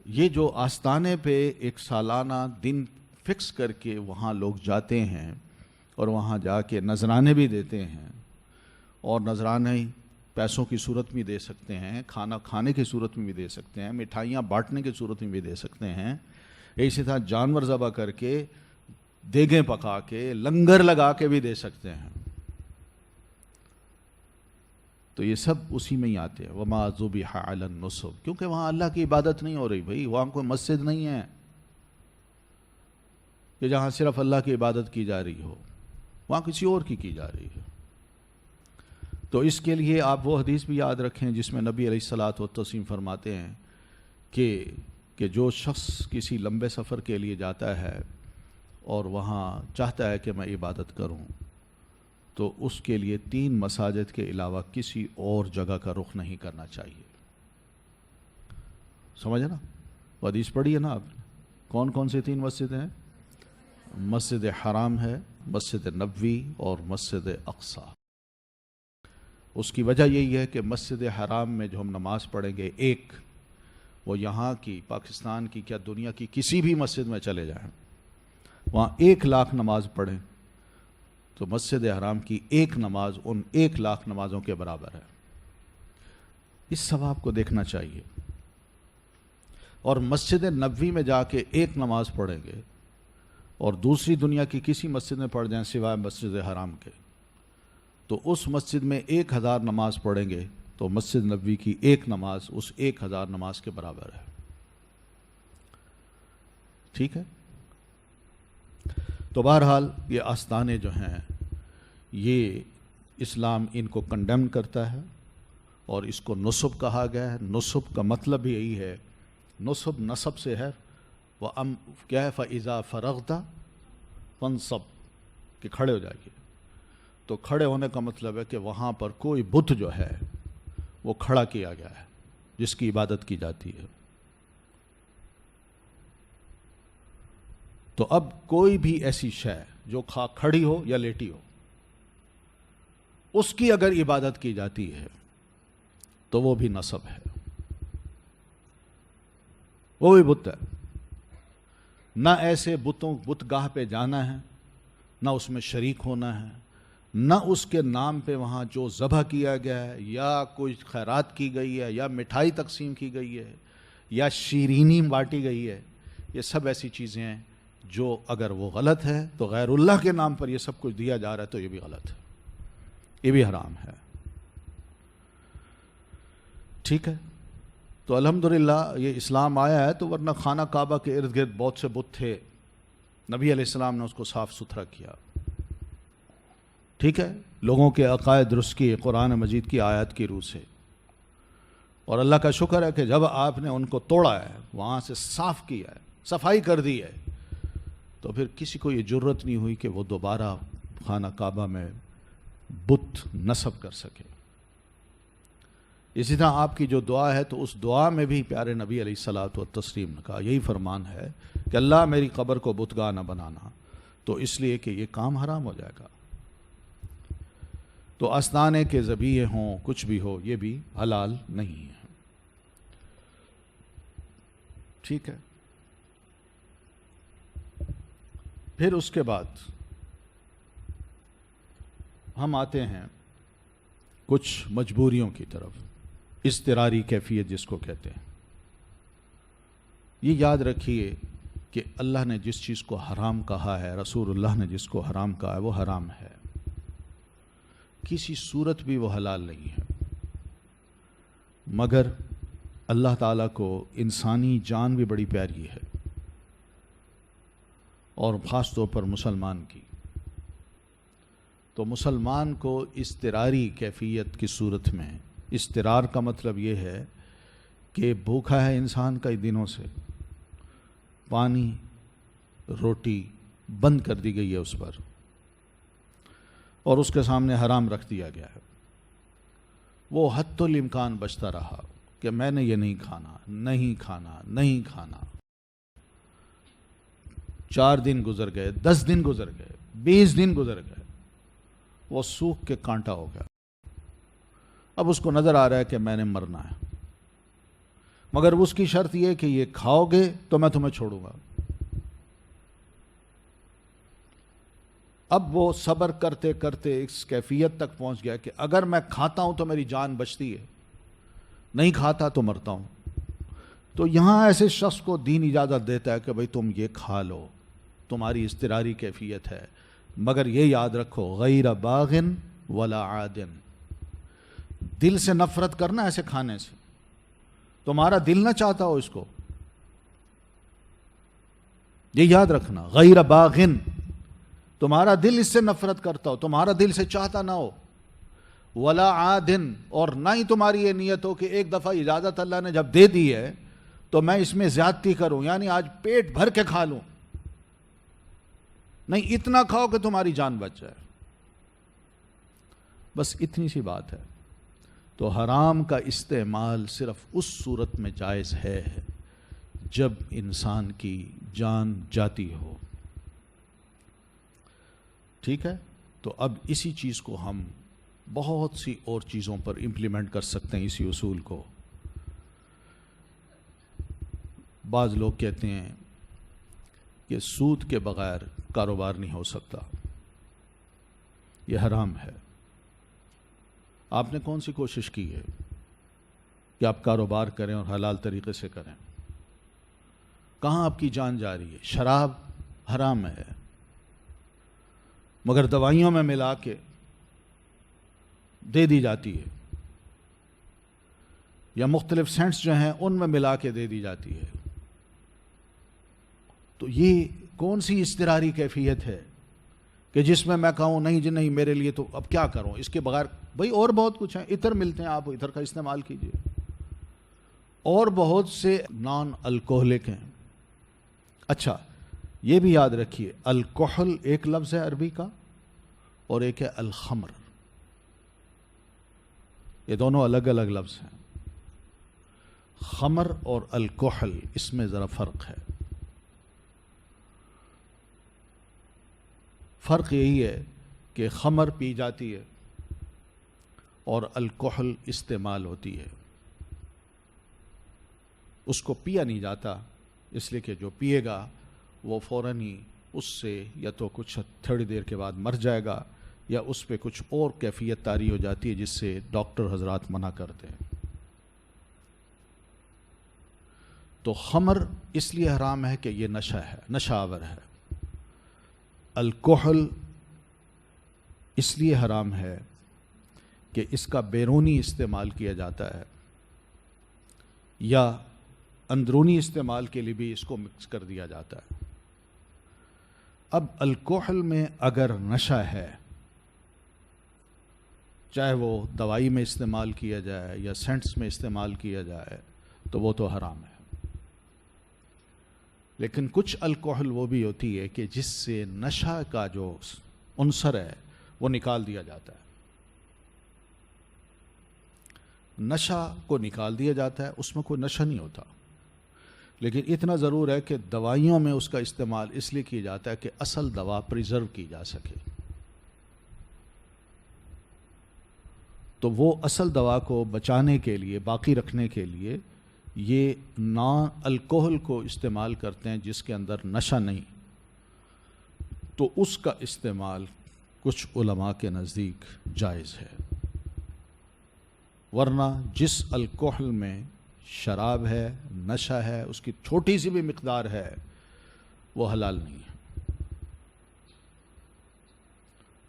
یہ جو آستانے پہ ایک سالانہ دن فکس کر کے وہاں لوگ جاتے ہیں اور وہاں جا کے نذرانے بھی دیتے ہیں، اور نذرانے پیسوں کی صورت میں دے سکتے ہیں، کھانا کھانے کی صورت میں بھی دے سکتے ہیں، مٹھائیاں بانٹنے کی صورت میں بھی دے سکتے ہیں، اسی طرح جانور ذبح کر کے، دیگیں پکا کے، لنگر لگا کے بھی دے سکتے ہیں. تو یہ سب اسی میں ہی آتے ہیں، وما ذبح علی النصب، کیونکہ وہاں اللہ کی عبادت نہیں ہو رہی. بھائی وہاں کوئی مسجد نہیں ہے کہ جہاں صرف اللہ کی عبادت کی جا رہی ہو، وہاں کسی اور کی جا رہی ہے. تو اس کے لیے آپ وہ حدیث بھی یاد رکھیں جس میں نبی علیہ الصلاۃ والتسلیم فرماتے ہیں کہ جو شخص کسی لمبے سفر کے لیے جاتا ہے اور وہاں چاہتا ہے کہ میں عبادت کروں، تو اس کے لیے 3 مساجد کے علاوہ کسی اور جگہ کا رخ نہیں کرنا چاہیے. سمجھے نا؟ وہ حدیث پڑھی ہے نا آپ نے؟ کون کون سے 3 مسجد ہیں؟ مسجد حرام ہے، مسجد نبوی اور مسجد اقصی. اس کی وجہ یہی ہے کہ مسجد حرام میں جو ہم نماز پڑھیں گے، ایک وہ یہاں کی، پاکستان کی کیا دنیا کی کسی بھی مسجد میں چلے جائیں، وہاں 1,00,000 نماز پڑھیں تو مسجد حرام کی ایک نماز ان 1,00,000 نمازوں کے برابر ہے. اس ثواب کو دیکھنا چاہیے. اور مسجد نبوی میں جا کے 1 نماز پڑھیں گے اور دوسری دنیا کی کسی مسجد میں پڑھ جائیں سوائے مسجد حرام کے، تو اس مسجد میں 1,000 نماز پڑھیں گے تو مسجد نبوی کی 1 نماز اس 1,000 نماز کے برابر ہے. ٹھیک ہے؟ تو بہرحال یہ آستانے جو ہیں یہ اسلام ان کو کنڈیم کرتا ہے اور اس کو نصب کہا گیا ہے. نصب کا مطلب ہی یہی ہے، نصب نصب سے ہے، کیا ہے؟ فَإِذَا فَرَغْتَ فَانصَبْ، کہ کھڑے ہو جائیے. تو کھڑے ہونے کا مطلب ہے کہ وہاں پر کوئی بت جو ہے وہ کھڑا کیا گیا ہے جس کی عبادت کی جاتی ہے. تو اب کوئی بھی ایسی شے جو کھڑی ہو یا لیٹی ہو، اس کی اگر عبادت کی جاتی ہے تو وہ بھی نصب ہے، وہ بھی بت ہے. نہ ایسے بت گاہ پہ جانا ہے، نہ اس میں شریک ہونا ہے، نہ اس کے نام پہ وہاں جو ذبح کیا گیا ہے یا کوئی خیرات کی گئی ہے یا مٹھائی تقسیم کی گئی ہے یا شیرینی بانٹی گئی ہے، یہ سب ایسی چیزیں ہیں جو اگر وہ غلط ہے تو غیر اللہ کے نام پر یہ سب کچھ دیا جا رہا ہے تو یہ بھی غلط ہے، یہ بھی حرام ہے. ٹھیک ہے؟ تو الحمدللہ یہ اسلام آیا ہے، تو ورنہ خانہ کعبہ کے ارد گرد بہت سے بت تھے، نبی علیہ السلام نے اس کو صاف ستھرا کیا. ٹھیک ہے، لوگوں کے عقائد درست کیے قرآن مجید کی آیات کی روح سے. اور اللہ کا شکر ہے کہ جب آپ نے ان کو توڑا ہے، وہاں سے صاف کیا ہے، صفائی کر دی ہے، تو پھر کسی کو یہ جرت نہیں ہوئی کہ وہ دوبارہ خانہ کعبہ میں بت نصب کر سکے. اسی طرح آپ کی جو دعا ہے، تو اس دعا میں بھی پیارے نبی علیہ الصلوۃ والتسلیم نے کہا، یہی فرمان ہے کہ اللہ میری قبر کو بتگاہ نہ بنانا، تو اس لیے کہ یہ کام حرام ہو جائے گا. تو استانے کے ذبیحے ہوں، کچھ بھی ہو، یہ بھی حلال نہیں ہے. ٹھیک ہے. پھر اس کے بعد ہم آتے ہیں کچھ مجبوریوں کی طرف، اضطراری کیفیت جس کو کہتے ہیں. یہ یاد رکھیے کہ اللہ نے جس چیز کو حرام کہا ہے، رسول اللہ نے جس کو حرام کہا ہے، وہ حرام ہے، کسی صورت بھی وہ حلال نہیں ہے. مگر اللہ تعالیٰ کو انسانی جان بھی بڑی پیاری ہے، اور خاص طور پر مسلمان کی. تو مسلمان کو اضطراری کیفیت کی صورت میں، اضطرار کا مطلب یہ ہے کہ بھوکا ہے انسان کئی دنوں سے، پانی روٹی بند کر دی گئی ہے اس پر، اور اس کے سامنے حرام رکھ دیا گیا ہے. وہ حتی الامکان بچتا رہا کہ میں نے یہ نہیں کھانا، نہیں کھانا، نہیں کھانا. 4 دن گزر گئے، 10 دن گزر گئے، 20 دن گزر گئے، وہ سوکھ کے کانٹا ہو گیا. اب اس کو نظر آ رہا ہے کہ میں نے مرنا ہے، مگر اس کی شرط یہ کہ یہ کھاؤ گے تو میں تمہیں چھوڑوں گا. اب وہ صبر کرتے کرتے اس کیفیت تک پہنچ گیا کہ اگر میں کھاتا ہوں تو میری جان بچتی ہے، نہیں کھاتا تو مرتا ہوں. تو یہاں ایسے شخص کو دین اجازت دیتا ہے کہ بھئی تم یہ کھا لو، تمہاری اضطراری کیفیت ہے، مگر یہ یاد رکھو غیر باغن ولا عادن. دل سے نفرت کرنا ایسے کھانے سے، تمہارا دل نہ چاہتا ہو اس کو، یہ یاد رکھنا. غیر باغن، تمہارا دل اس سے نفرت کرتا ہو، تمہارا دل سے چاہتا نہ ہو. ولا عادن، اور نہ ہی تمہاری یہ نیت ہو کہ ایک دفعہ اجازت اللہ نے جب دے دی ہے تو میں اس میں زیادتی کروں، یعنی آج پیٹ بھر کے کھا لوں. نہیں، اتنا کھاؤ کہ تمہاری جان بچ جائے. بس اتنی سی بات ہے. تو حرام کا استعمال صرف اس صورت میں جائز ہے جب انسان کی جان جاتی ہو. ٹھیک ہے. تو اب اسی چیز کو ہم بہت سی اور چیزوں پر امپلیمنٹ کر سکتے ہیں. اسی اصول کو بعض لوگ کہتے ہیں کہ سود کے بغیر کاروبار نہیں ہو سکتا، یہ حرام ہے. آپ نے کون سی کوشش کی ہے کہ آپ کاروبار کریں اور حلال طریقے سے کریں؟ کہاں آپ کی جان جا رہی ہے؟ شراب حرام ہے، مگر دوائیوں میں ملا کے دے دی جاتی ہے، یا مختلف سینٹس جو ہیں ان میں ملا کے دے دی جاتی ہے. تو یہ کون سی اضطراری کیفیت ہے کہ جس میں میں کہوں نہیں جی نہیں میرے لیے تو اب کیا کروں اس کے بغیر؟ بھئی اور بہت کچھ ہیں، عطر ملتے ہیں، آپ عطر کا استعمال کیجئے. اور بہت سے نان الکوہلک ہیں. اچھا یہ بھی یاد رکھیے، الکحل ایک لفظ ہے عربی کا اور ایک ہے الخمر. یہ دونوں الگ الگ لفظ ہیں. خمر اور الکحل، اس میں ذرا فرق ہے. فرق یہی ہے کہ خمر پی جاتی ہے اور الکحل استعمال ہوتی ہے. اس کو پیا نہیں جاتا، اس لیے کہ جو پیے گا وہ فوراً ہی اس سے یا تو کچھ تھوڑی دیر کے بعد مر جائے گا، یا اس پہ کچھ اور کیفیت طاری ہو جاتی ہے جس سے ڈاکٹر حضرات منع کرتے ہیں. تو خمر اس لیے حرام ہے کہ یہ نشہ ہے، نشہ آور ہے. الکحل اس لیے حرام ہے کہ اس کا بیرونی استعمال کیا جاتا ہے، یا اندرونی استعمال کے لیے بھی اس کو مکس کر دیا جاتا ہے. اب الکحل میں اگر نشہ ہے، چاہے وہ دوائی میں استعمال کیا جائے یا سینٹس میں استعمال کیا جائے تو وہ تو حرام ہے. لیکن کچھ الکحل وہ بھی ہوتی ہے کہ جس سے نشہ کا جو عنصر ہے وہ نکال دیا جاتا ہے. نشہ کو نکال دیا جاتا ہے، اس میں کوئی نشہ نہیں ہوتا، لیکن اتنا ضرور ہے کہ دوائیوں میں اس کا استعمال اس لیے کیا جاتا ہے کہ اصل دوا پریزرو کی جا سکے. تو وہ اصل دوا کو بچانے کے لیے، باقی رکھنے کے لیے یہ نان الکحل کو استعمال کرتے ہیں جس کے اندر نشہ نہیں. تو اس کا استعمال کچھ علماء کے نزدیک جائز ہے، ورنہ جس الکحل میں شراب ہے، نشہ ہے، اس کی چھوٹی سی بھی مقدار ہے، وہ حلال نہیں ہے.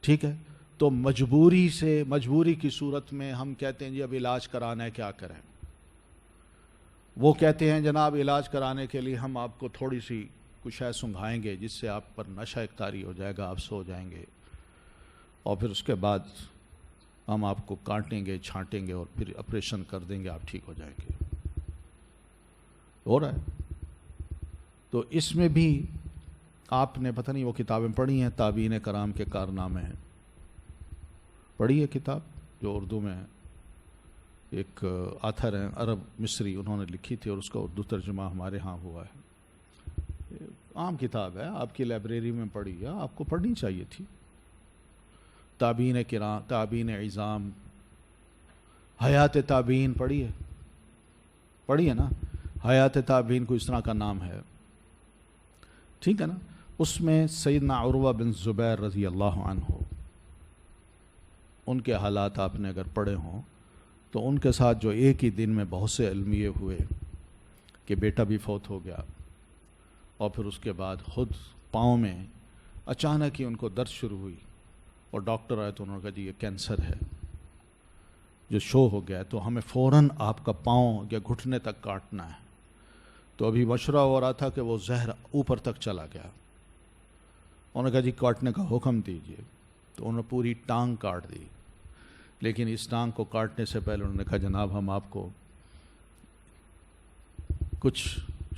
ٹھیک ہے؟ تو مجبوری کی صورت میں ہم کہتے ہیں جی اب علاج کرانا ہے، کیا کریں؟ وہ کہتے ہیں جناب علاج کرانے کے لیے ہم آپ کو تھوڑی سی کچھ ہے سنگھائیں گے جس سے آپ پر نشہ اختیاری ہو جائے گا، آپ سو جائیں گے، اور پھر اس کے بعد ہم آپ کو کاٹیں گے، چھانٹیں گے اور پھر آپریشن کر دیں گے، آپ ٹھیک ہو جائیں گے. ہو رہا ہے. تو اس میں بھی آپ نے پتہ نہیں وہ کتابیں پڑھی ہیں، تابعین کرام کے کارنامے ہیں، پڑھی ہے کتاب جو اردو میں ہے، ایک آتھر ہیں عرب مصری، انہوں نے لکھی تھی اور اس کا اردو ترجمہ ہمارے ہاں ہوا ہے. عام کتاب ہے، آپ کی لائبریری میں پڑھی ہے، آپ کو پڑھنی چاہیے تھی. تابعین کرام، تابعین عظام، حیات تابعین پڑھی ہے نا؟ حیات تابعین کو اس طرح کا نام ہے، ٹھیک ہے نا؟ اس میں سیدنا عروہ بن زبیر رضی اللہ عنہ، ان کے حالات آپ نے اگر پڑھے ہوں تو ان کے ساتھ جو ایک ہی دن میں بہت سے المیے ہوئے کہ بیٹا بھی فوت ہو گیا، اور پھر اس کے بعد خود پاؤں میں اچانک ہی ان کو درد شروع ہوئی اور ڈاکٹر آئے تو انہوں نے کہا جی یہ کینسر ہے جو شو ہو گیا ہے، تو ہمیں فوراً آپ کا پاؤں یا گھٹنے تک کاٹنا ہے. تو ابھی مشورہ ہو رہا تھا کہ وہ زہر اوپر تک چلا گیا. انہوں نے کہا جی کاٹنے کا حکم دیجیے. تو انہوں نے پوری ٹانگ کاٹ دی، لیکن اس ٹانگ کو کاٹنے سے پہلے انہوں نے کہا جناب ہم آپ کو کچھ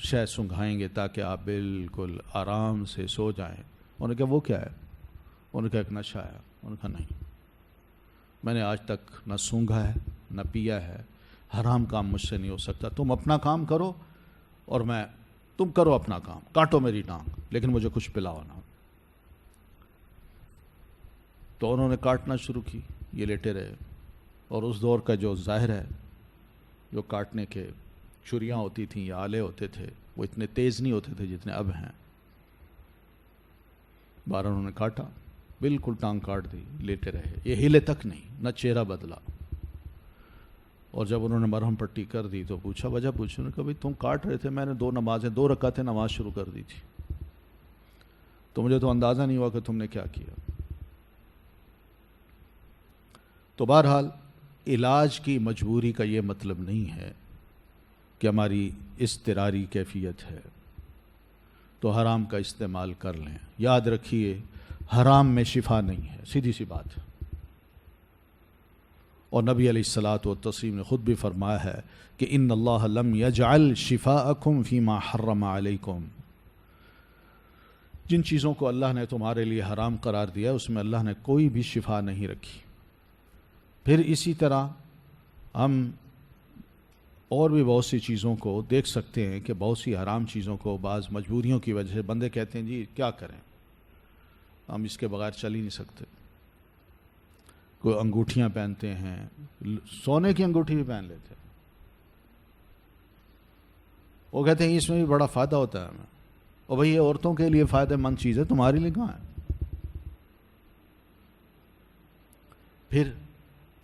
شے سنگھائیں گے تاکہ آپ بالکل آرام سے سو جائیں. انہوں نے کہا وہ کیا ہے؟ انہوں نے کہا ایک نشہ ہے. انہوں نے کہا نہیں، میں نے آج تک نہ سونگھا ہے نہ پیا ہے، حرام کام مجھ سے نہیں ہو سکتا. تم اپنا کام کرو اور تم کرو اپنا کام، کاٹو میری ٹانگ، لیکن مجھے کچھ پلاؤ نہ. تو انہوں نے کاٹنا شروع کی، یہ لیٹے رہے. اور اس دور کا جو ظاہر ہے، جو کاٹنے کے چھریاں ہوتی تھیں یا آلے ہوتے تھے وہ اتنے تیز نہیں ہوتے تھے جتنے اب ہیں. بار انہوں نے کاٹا، بالکل ٹانگ کاٹ دی، لیٹے رہے، یہ ہلے تک نہیں، نہ چہرہ بدلا. اور جب انہوں نے مرہم پٹی کر دی تو پوچھا، وجہ پوچھی. انہوں نے کہا بھائی تم کاٹ رہے تھے، میں نے 2 رکعتیں نماز شروع کر دی تھی، تو مجھے تو اندازہ نہیں ہوا کہ تم نے کیا کیا. تو بہرحال علاج کی مجبوری کا یہ مطلب نہیں ہے کہ ہماری اضطراری کیفیت ہے تو حرام کا استعمال کر لیں. یاد رکھیے حرام میں شفا نہیں ہے، سیدھی سی بات. اور نبی علیہ الصلاۃ والتسلیم نے خود بھی فرمایا ہے کہ ان اللہ لم یجعل شفاءکم فیما حرم علیکم. جن چیزوں کو اللہ نے تمہارے لیے حرام قرار دیا اس میں اللہ نے کوئی بھی شفا نہیں رکھی. پھر اسی طرح ہم اور بھی بہت سی چیزوں کو دیکھ سکتے ہیں کہ بہت سی حرام چیزوں کو بعض مجبوریوں کی وجہ سے بندے کہتے ہیں جی کیا کریں، ہم اس کے بغیر چل ہی نہیں سکتے. کوئی انگوٹھیاں پہنتے ہیں، سونے کی انگوٹھی بھی پہن لیتے ہیں، وہ کہتے ہیں اس میں بھی بڑا فائدہ ہوتا ہے ہمیں. اور بھئی یہ عورتوں کے لیے فائدہ مند چیز ہے، تمہارے لیے کہاں ہے؟ پھر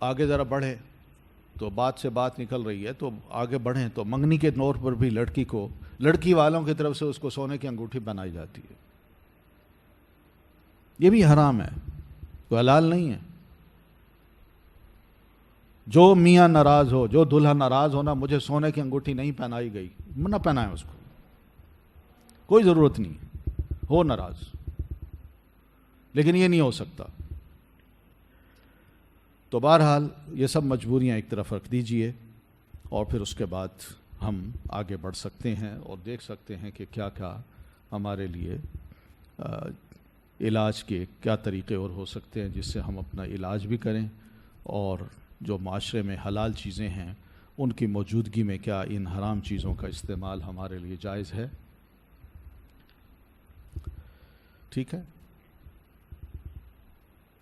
آگے ذرا بڑھے تو بات سے بات نکل رہی ہے تو آگے بڑھیں تو منگنی کے طور پر بھی لڑکی والوں کی طرف سے اس کو سونے کی انگوٹھی بنائی جاتی ہے. یہ بھی حرام ہے، کوئی حلال نہیں ہے. جو میاں ناراض ہو، جو دلہا ناراض ہونا مجھے سونے کی انگوٹھی نہیں پہنائی گئی، نہ پہنائیں اس کو، کوئی ضرورت نہیں، ہو ناراض. لیکن یہ نہیں ہو سکتا. تو بہرحال یہ سب مجبوریاں ایک طرف رکھ دیجئے اور پھر اس کے بعد ہم آگے بڑھ سکتے ہیں اور دیکھ سکتے ہیں کہ کیا کیا ہمارے لیے علاج کے کیا طریقے اور ہو سکتے ہیں جس سے ہم اپنا علاج بھی کریں، اور جو معاشرے میں حلال چیزیں ہیں ان کی موجودگی میں کیا ان حرام چیزوں کا استعمال ہمارے لیے جائز ہے. ٹھیک ہے،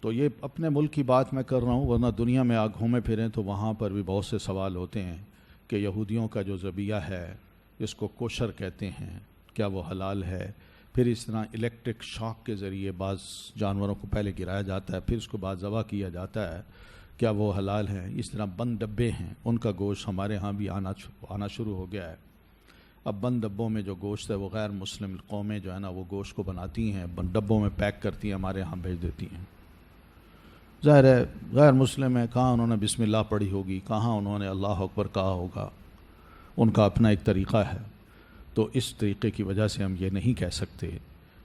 تو یہ اپنے ملک کی بات میں کر رہا ہوں، ورنہ دنیا میں آپ گھومے پھریں تو وہاں پر بھی بہت سے سوال ہوتے ہیں کہ یہودیوں کا جو ذبیحہ ہے اس کو کوشر کہتے ہیں، کیا وہ حلال ہے؟ پھر اس طرح الیکٹرک شاک کے ذریعے بعض جانوروں کو پہلے گرایا جاتا ہے، پھر اس کو بعد ذبح کیا جاتا ہے، کیا وہ حلال ہے؟ اس طرح بند ڈبے ہیں، ان کا گوشت ہمارے ہاں بھی آنا شروع ہو گیا ہے. اب بند ڈبوں میں جو گوشت ہے وہ غیر مسلم قومیں جو ہے نا وہ گوشت کو بناتی ہیں، بند ڈبوں میں پیک کرتی ہیں، ہمارے ہاں بھیج دیتی ہیں. ظاہر ہے غیر مسلم ہے، کہاں انہوں نے بسم اللہ پڑھی ہوگی، کہاں انہوں نے اللہ اکبر کہا ہوگا، ان کا اپنا ایک طریقہ ہے. تو اس طریقے کی وجہ سے ہم یہ نہیں کہہ سکتے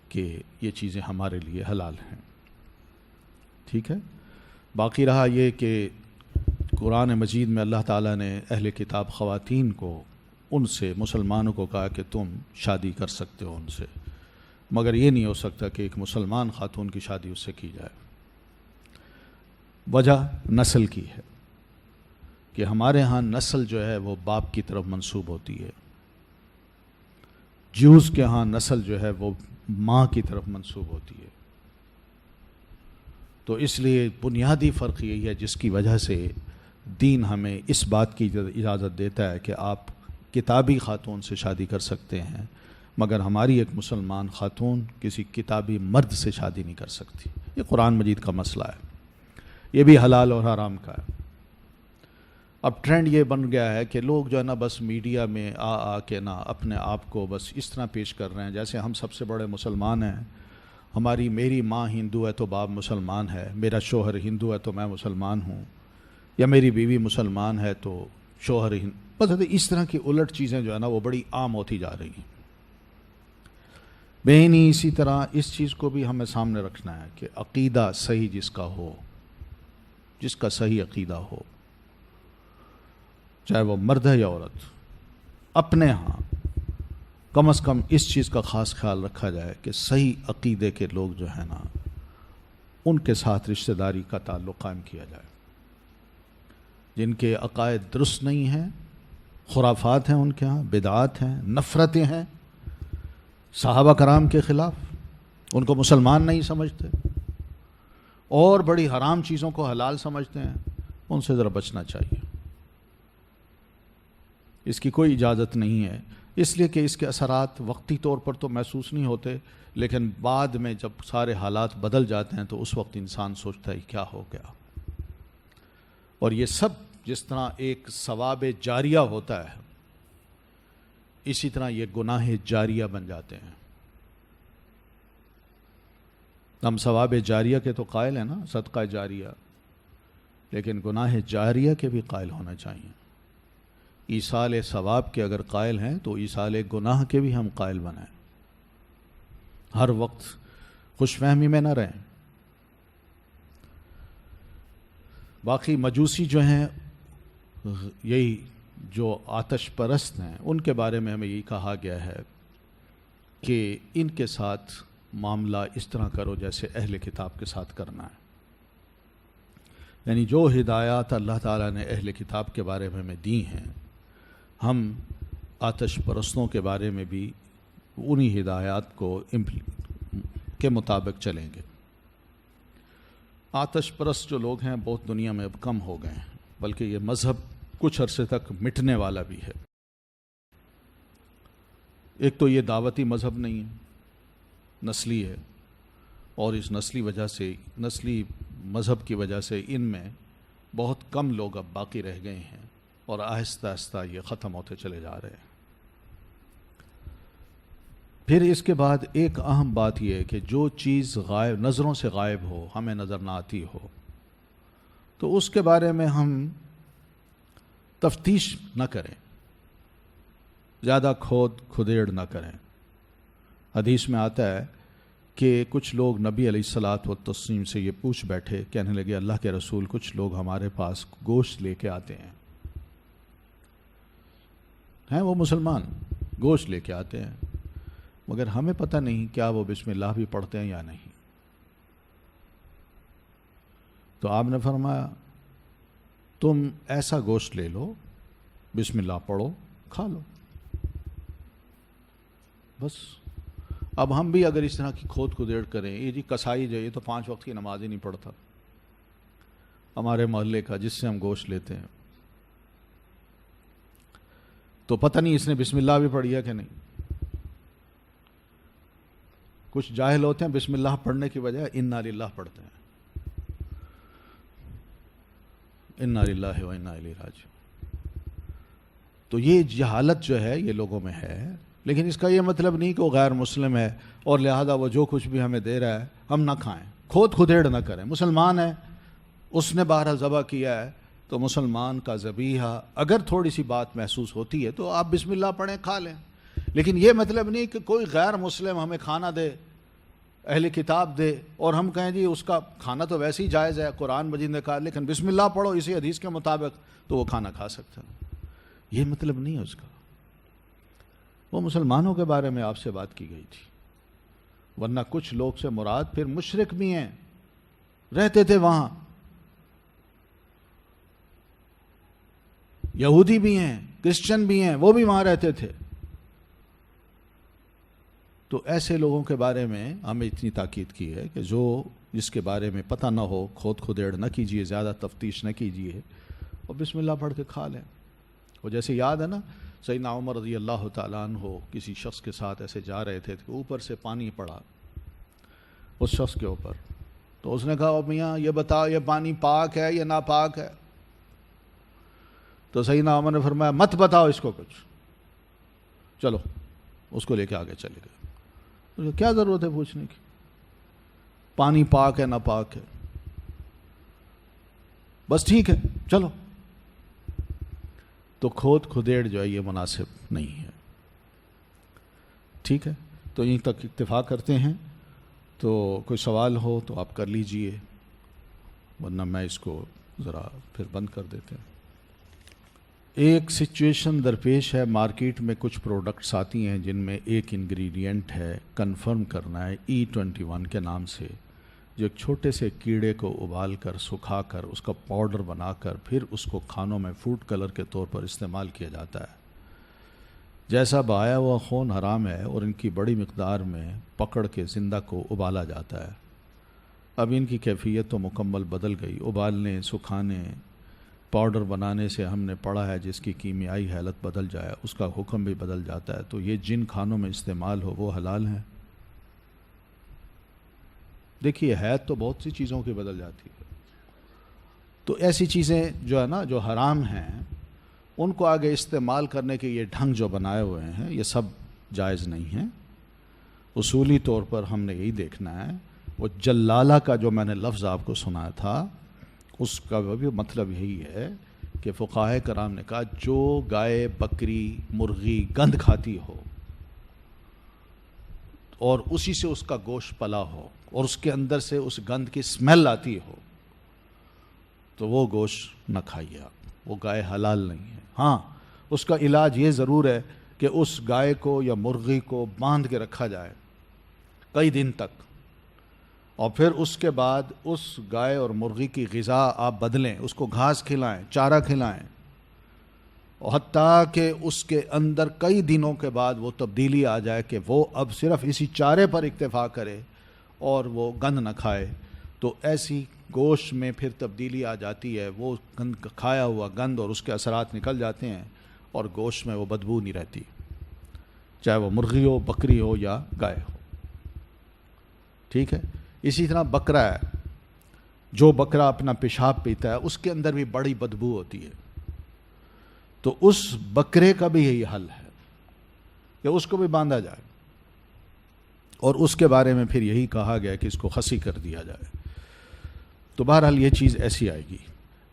کہ یہ چیزیں ہمارے لیے حلال ہیں. ٹھیک ہے، باقی رہا یہ کہ قرآن مجید میں اللہ تعالیٰ نے اہل کتاب خواتین کو، ان سے مسلمانوں کو کہا کہ تم شادی کر سکتے ہو ان سے، مگر یہ نہیں ہو سکتا کہ ایک مسلمان خاتون کی شادی اس سے کی جائے. وجہ نسل کی ہے کہ ہمارے ہاں نسل جو ہے وہ باپ کی طرف منسوب ہوتی ہے، جیوز کے ہاں نسل جو ہے وہ ماں کی طرف منسوب ہوتی ہے. تو اس لیے بنیادی فرق یہی ہے جس کی وجہ سے دین ہمیں اس بات کی اجازت دیتا ہے کہ آپ کتابی خاتون سے شادی کر سکتے ہیں، مگر ہماری ایک مسلمان خاتون کسی کتابی مرد سے شادی نہیں کر سکتی. یہ قرآن مجید کا مسئلہ ہے، یہ بھی حلال اور حرام کا ہے. اب ٹرینڈ یہ بن گیا ہے کہ لوگ جو ہے نا بس میڈیا میں آ کے نا اپنے آپ کو بس اس طرح پیش کر رہے ہیں جیسے ہم سب سے بڑے مسلمان ہیں. میری ماں ہندو ہے تو باپ مسلمان ہے، میرا شوہر ہندو ہے تو میں مسلمان ہوں، یا میری بیوی مسلمان ہے تو شوہر بس اس طرح کی الٹ چیزیں جو ہے نا وہ بڑی عام ہوتی جا رہی ہیں. بہنی اسی طرح اس چیز کو بھی ہمیں سامنے رکھنا ہے کہ عقیدہ صحیح جس کا ہو، جس کا صحیح عقیدہ ہو، چاہے وہ مرد ہے یا عورت، اپنے ہاں کم از کم اس چیز کا خاص خیال رکھا جائے کہ صحیح عقیدے کے لوگ جو ہیں نا ان کے ساتھ رشتہ داری کا تعلق قائم کیا جائے. جن کے عقائد درست نہیں ہیں، خرافات ہیں ان کے ہاں، بدعات ہیں، نفرتیں ہیں صحابہ کرام کے خلاف، ان کو مسلمان نہیں سمجھتے اور بڑی حرام چیزوں کو حلال سمجھتے ہیں، ان سے ذرا بچنا چاہیے. اس کی کوئی اجازت نہیں ہے، اس لیے کہ اس کے اثرات وقتی طور پر تو محسوس نہیں ہوتے، لیکن بعد میں جب سارے حالات بدل جاتے ہیں تو اس وقت انسان سوچتا ہے کیا ہو گیا. اور یہ سب جس طرح ایک ثواب جاریہ ہوتا ہے اسی طرح یہ گناہ جاریہ بن جاتے ہیں. ہم ثواب جاریہ کے تو قائل ہیں نا، صدقہ جاریہ، لیکن گناہ جاریہ کے بھی قائل ہونا چاہیے. ایصال ثواب کے اگر قائل ہیں تو ایصال گناہ کے بھی ہم قائل بنائیں. ہر وقت خوش فہمی میں نہ رہیں. باقی مجوسی جو ہیں، یہی جو آتش پرست ہیں، ان کے بارے میں ہمیں یہی کہا گیا ہے کہ ان کے ساتھ معاملہ اس طرح کرو جیسے اہل کتاب کے ساتھ کرنا ہے. یعنی جو ہدایات اللہ تعالیٰ نے اہل کتاب کے بارے میں ہمیں دی ہیں، ہم آتش پرستوں کے بارے میں بھی انہی ہدایات کو کے مطابق چلیں گے. آتش پرست جو لوگ ہیں بہت دنیا میں اب کم ہو گئے ہیں، بلکہ یہ مذہب کچھ عرصے تک مٹنے والا بھی ہے. ایک تو یہ دعوتی مذہب نہیں ہے، نسلی ہے، اور اس نسلی مذہب کی وجہ سے ان میں بہت کم لوگ اب باقی رہ گئے ہیں، اور آہستہ آہستہ یہ ختم ہوتے چلے جا رہے ہیں. پھر اس کے بعد ایک اہم بات یہ ہے کہ جو چیز غائب، نظروں سے غائب ہو، ہمیں نظر نہ آتی ہو، تو اس کے بارے میں ہم تفتیش نہ کریں، زیادہ کھودیڑ نہ کریں. حدیث میں آتا ہے کہ کچھ لوگ نبی علیہ الصلاۃ والتسلیم سے یہ پوچھ بیٹھے، کہنے لگے اللہ کے رسول کچھ لوگ ہمارے پاس گوشت لے کے آتے ہیں وہ مسلمان گوشت لے کے آتے ہیں، مگر ہمیں پتہ نہیں کیا وہ بسم اللہ بھی پڑھتے ہیں یا نہیں۔ تو آپ نے فرمایا تم ایسا گوشت لے لو، بسم اللہ پڑھو، کھا لو، بس۔ اب ہم بھی اگر اس طرح کی کھود کھدیڑ کریں، یہ جی کسائی جو یہ تو 5 وقت کی نماز ہی نہیں پڑھتا ہمارے محلے کا جس سے ہم گوشت لیتے ہیں، تو پتہ نہیں اس نے بسم اللہ بھی پڑھی ہے کہ نہیں۔ کچھ جاہل ہوتے ہیں بسم اللہ پڑھنے کی بجائے انا للہ پڑھتے ہیں، انا للہ و انا الیہ راجعون۔ تو یہ جہالت جو ہے یہ لوگوں میں ہے، لیکن اس کا یہ مطلب نہیں کہ وہ غیر مسلم ہے اور لہذا وہ جو کچھ بھی ہمیں دے رہا ہے ہم نہ کھائیں، کھود کھدیڑ نہ کریں۔ مسلمان ہے، اس نے بہرحال ذبح کیا ہے، تو مسلمان کا ذبیحہ اگر تھوڑی سی بات محسوس ہوتی ہے تو آپ بسم اللہ پڑھیں، کھا لیں، لیکن یہ مطلب نہیں کہ کوئی غیر مسلم ہمیں کھانا دے، اہل کتاب دے، اور ہم کہیں جی اس کا کھانا تو ویسے ہی جائز ہے، قرآن مجید نے کہا لیکن بسم اللہ پڑھو اسی حدیث کے مطابق تو وہ کھانا کھا سکتا ہے۔ یہ مطلب نہیں ہے اس کا۔ وہ مسلمانوں کے بارے میں آپ سے بات کی گئی تھی، ورنہ کچھ لوگ سے مراد پھر مشرک بھی ہیں، رہتے تھے وہاں، یہودی بھی ہیں، کرسچن بھی ہیں، وہ بھی وہاں رہتے تھے۔ تو ایسے لوگوں کے بارے میں ہمیں اتنی تاکید کی ہے کہ جس کے بارے میں پتہ نہ ہو کھود کھدیڑ نہ کیجیے، زیادہ تفتیش نہ کیجیے، اور بسم اللہ پڑھ کے کھا لیں۔ وہ جیسے یاد ہے نا سیدنا عمر رضی اللہ تعالیٰ عنہ کسی شخص کے ساتھ ایسے جا رہے تھے کہ اوپر سے پانی پڑا اس شخص کے اوپر، تو اس نے کہا میاں یہ بتاؤ یہ پانی پاک ہے یا ناپاک ہے؟ تو سیدنا عمر نے فرمایا مت بتاؤ اس کو کچھ، چلو اس کو لے کے آگے چلے گئے۔ کیا ضرورت ہے پوچھنے کی، پانی پاک ہے ناپاک ہے، بس ٹھیک ہے چلو۔ تو کھود کھدیڑ جو ہے یہ مناسب نہیں ہے، ٹھیک ہے؟ تو یہیں تک اکتفا کرتے ہیں، تو کوئی سوال ہو تو آپ کر لیجئے، ورنہ میں اس کو ذرا پھر بند کر دیتے ہیں۔ ایک سچویشن درپیش ہے، مارکیٹ میں کچھ پروڈکٹس آتی ہیں جن میں ایک انگریڈینٹ ہے، کنفرم کرنا ہے E21 کے نام سے، جو ایک چھوٹے سے کیڑے کو ابال کر سکھا کر اس کا پاؤڈر بنا کر پھر اس کو کھانوں میں فوڈ کلر کے طور پر استعمال کیا جاتا ہے۔ جیسا بہایا ہوا خون حرام ہے اور ان کی بڑی مقدار میں پکڑ کے زندہ کو ابالا جاتا ہے۔ اب ان کی کیفیت تو مکمل بدل گئی، ابالنے، سکھانے، پاؤڈر بنانے سے ہم نے پڑھا ہے جس کی کیمیائی حالت بدل جائے اس کا حکم بھی بدل جاتا ہے۔ تو یہ جن کھانوں میں استعمال ہو وہ حلال ہیں؟ دیکھیے حیات تو بہت سی چیزوں کی بدل جاتی ہے، تو ایسی چیزیں جو ہے نا جو حرام ہیں ان کو آگے استعمال کرنے کے یہ ڈھنگ جو بنائے ہوئے ہیں یہ سب جائز نہیں ہیں۔ اصولی طور پر ہم نے یہی دیکھنا ہے، وہ جلالہ کا جو میں نے لفظ آپ کو سنایا تھا اس کا بھی مطلب یہی ہے کہ فقہائے کرام نے کہا جو گائے بکری مرغی گند کھاتی ہو اور اسی سے اس کا گوشت پلا ہو اور اس کے اندر سے اس گند کی سمیل آتی ہو تو وہ گوشت نہ کھائیے آپ، وہ گائے حلال نہیں ہے۔ ہاں اس کا علاج یہ ضرور ہے کہ اس گائے کو یا مرغی کو باندھ کے رکھا جائے کئی دن تک، اور پھر اس کے بعد اس گائے اور مرغی کی غذا آپ بدلیں، اس کو گھاس کھلائیں، چارہ کھلائیں، اور حتیٰ کہ اس کے اندر کئی دنوں کے بعد وہ تبدیلی آ جائے کہ وہ اب صرف اسی چارے پر اکتفا کرے اور وہ گند نہ کھائے، تو ایسی گوشت میں پھر تبدیلی آ جاتی ہے، وہ گند کھایا ہوا گند اور اس کے اثرات نکل جاتے ہیں اور گوشت میں وہ بدبو نہیں رہتی، چاہے وہ مرغی ہو، بکری ہو یا گائے ہو، ٹھیک ہے؟ اسی طرح بکرا ہے، جو بکرا اپنا پیشاب پیتا ہے اس کے اندر بھی بڑی بدبو ہوتی ہے، تو اس بکرے کا بھی یہی حل ہے کہ اس کو بھی باندھا جائے، اور اس کے بارے میں پھر یہی کہا گیا کہ اس کو خصی کر دیا جائے۔ تو بہرحال یہ چیز ایسی آئے گی۔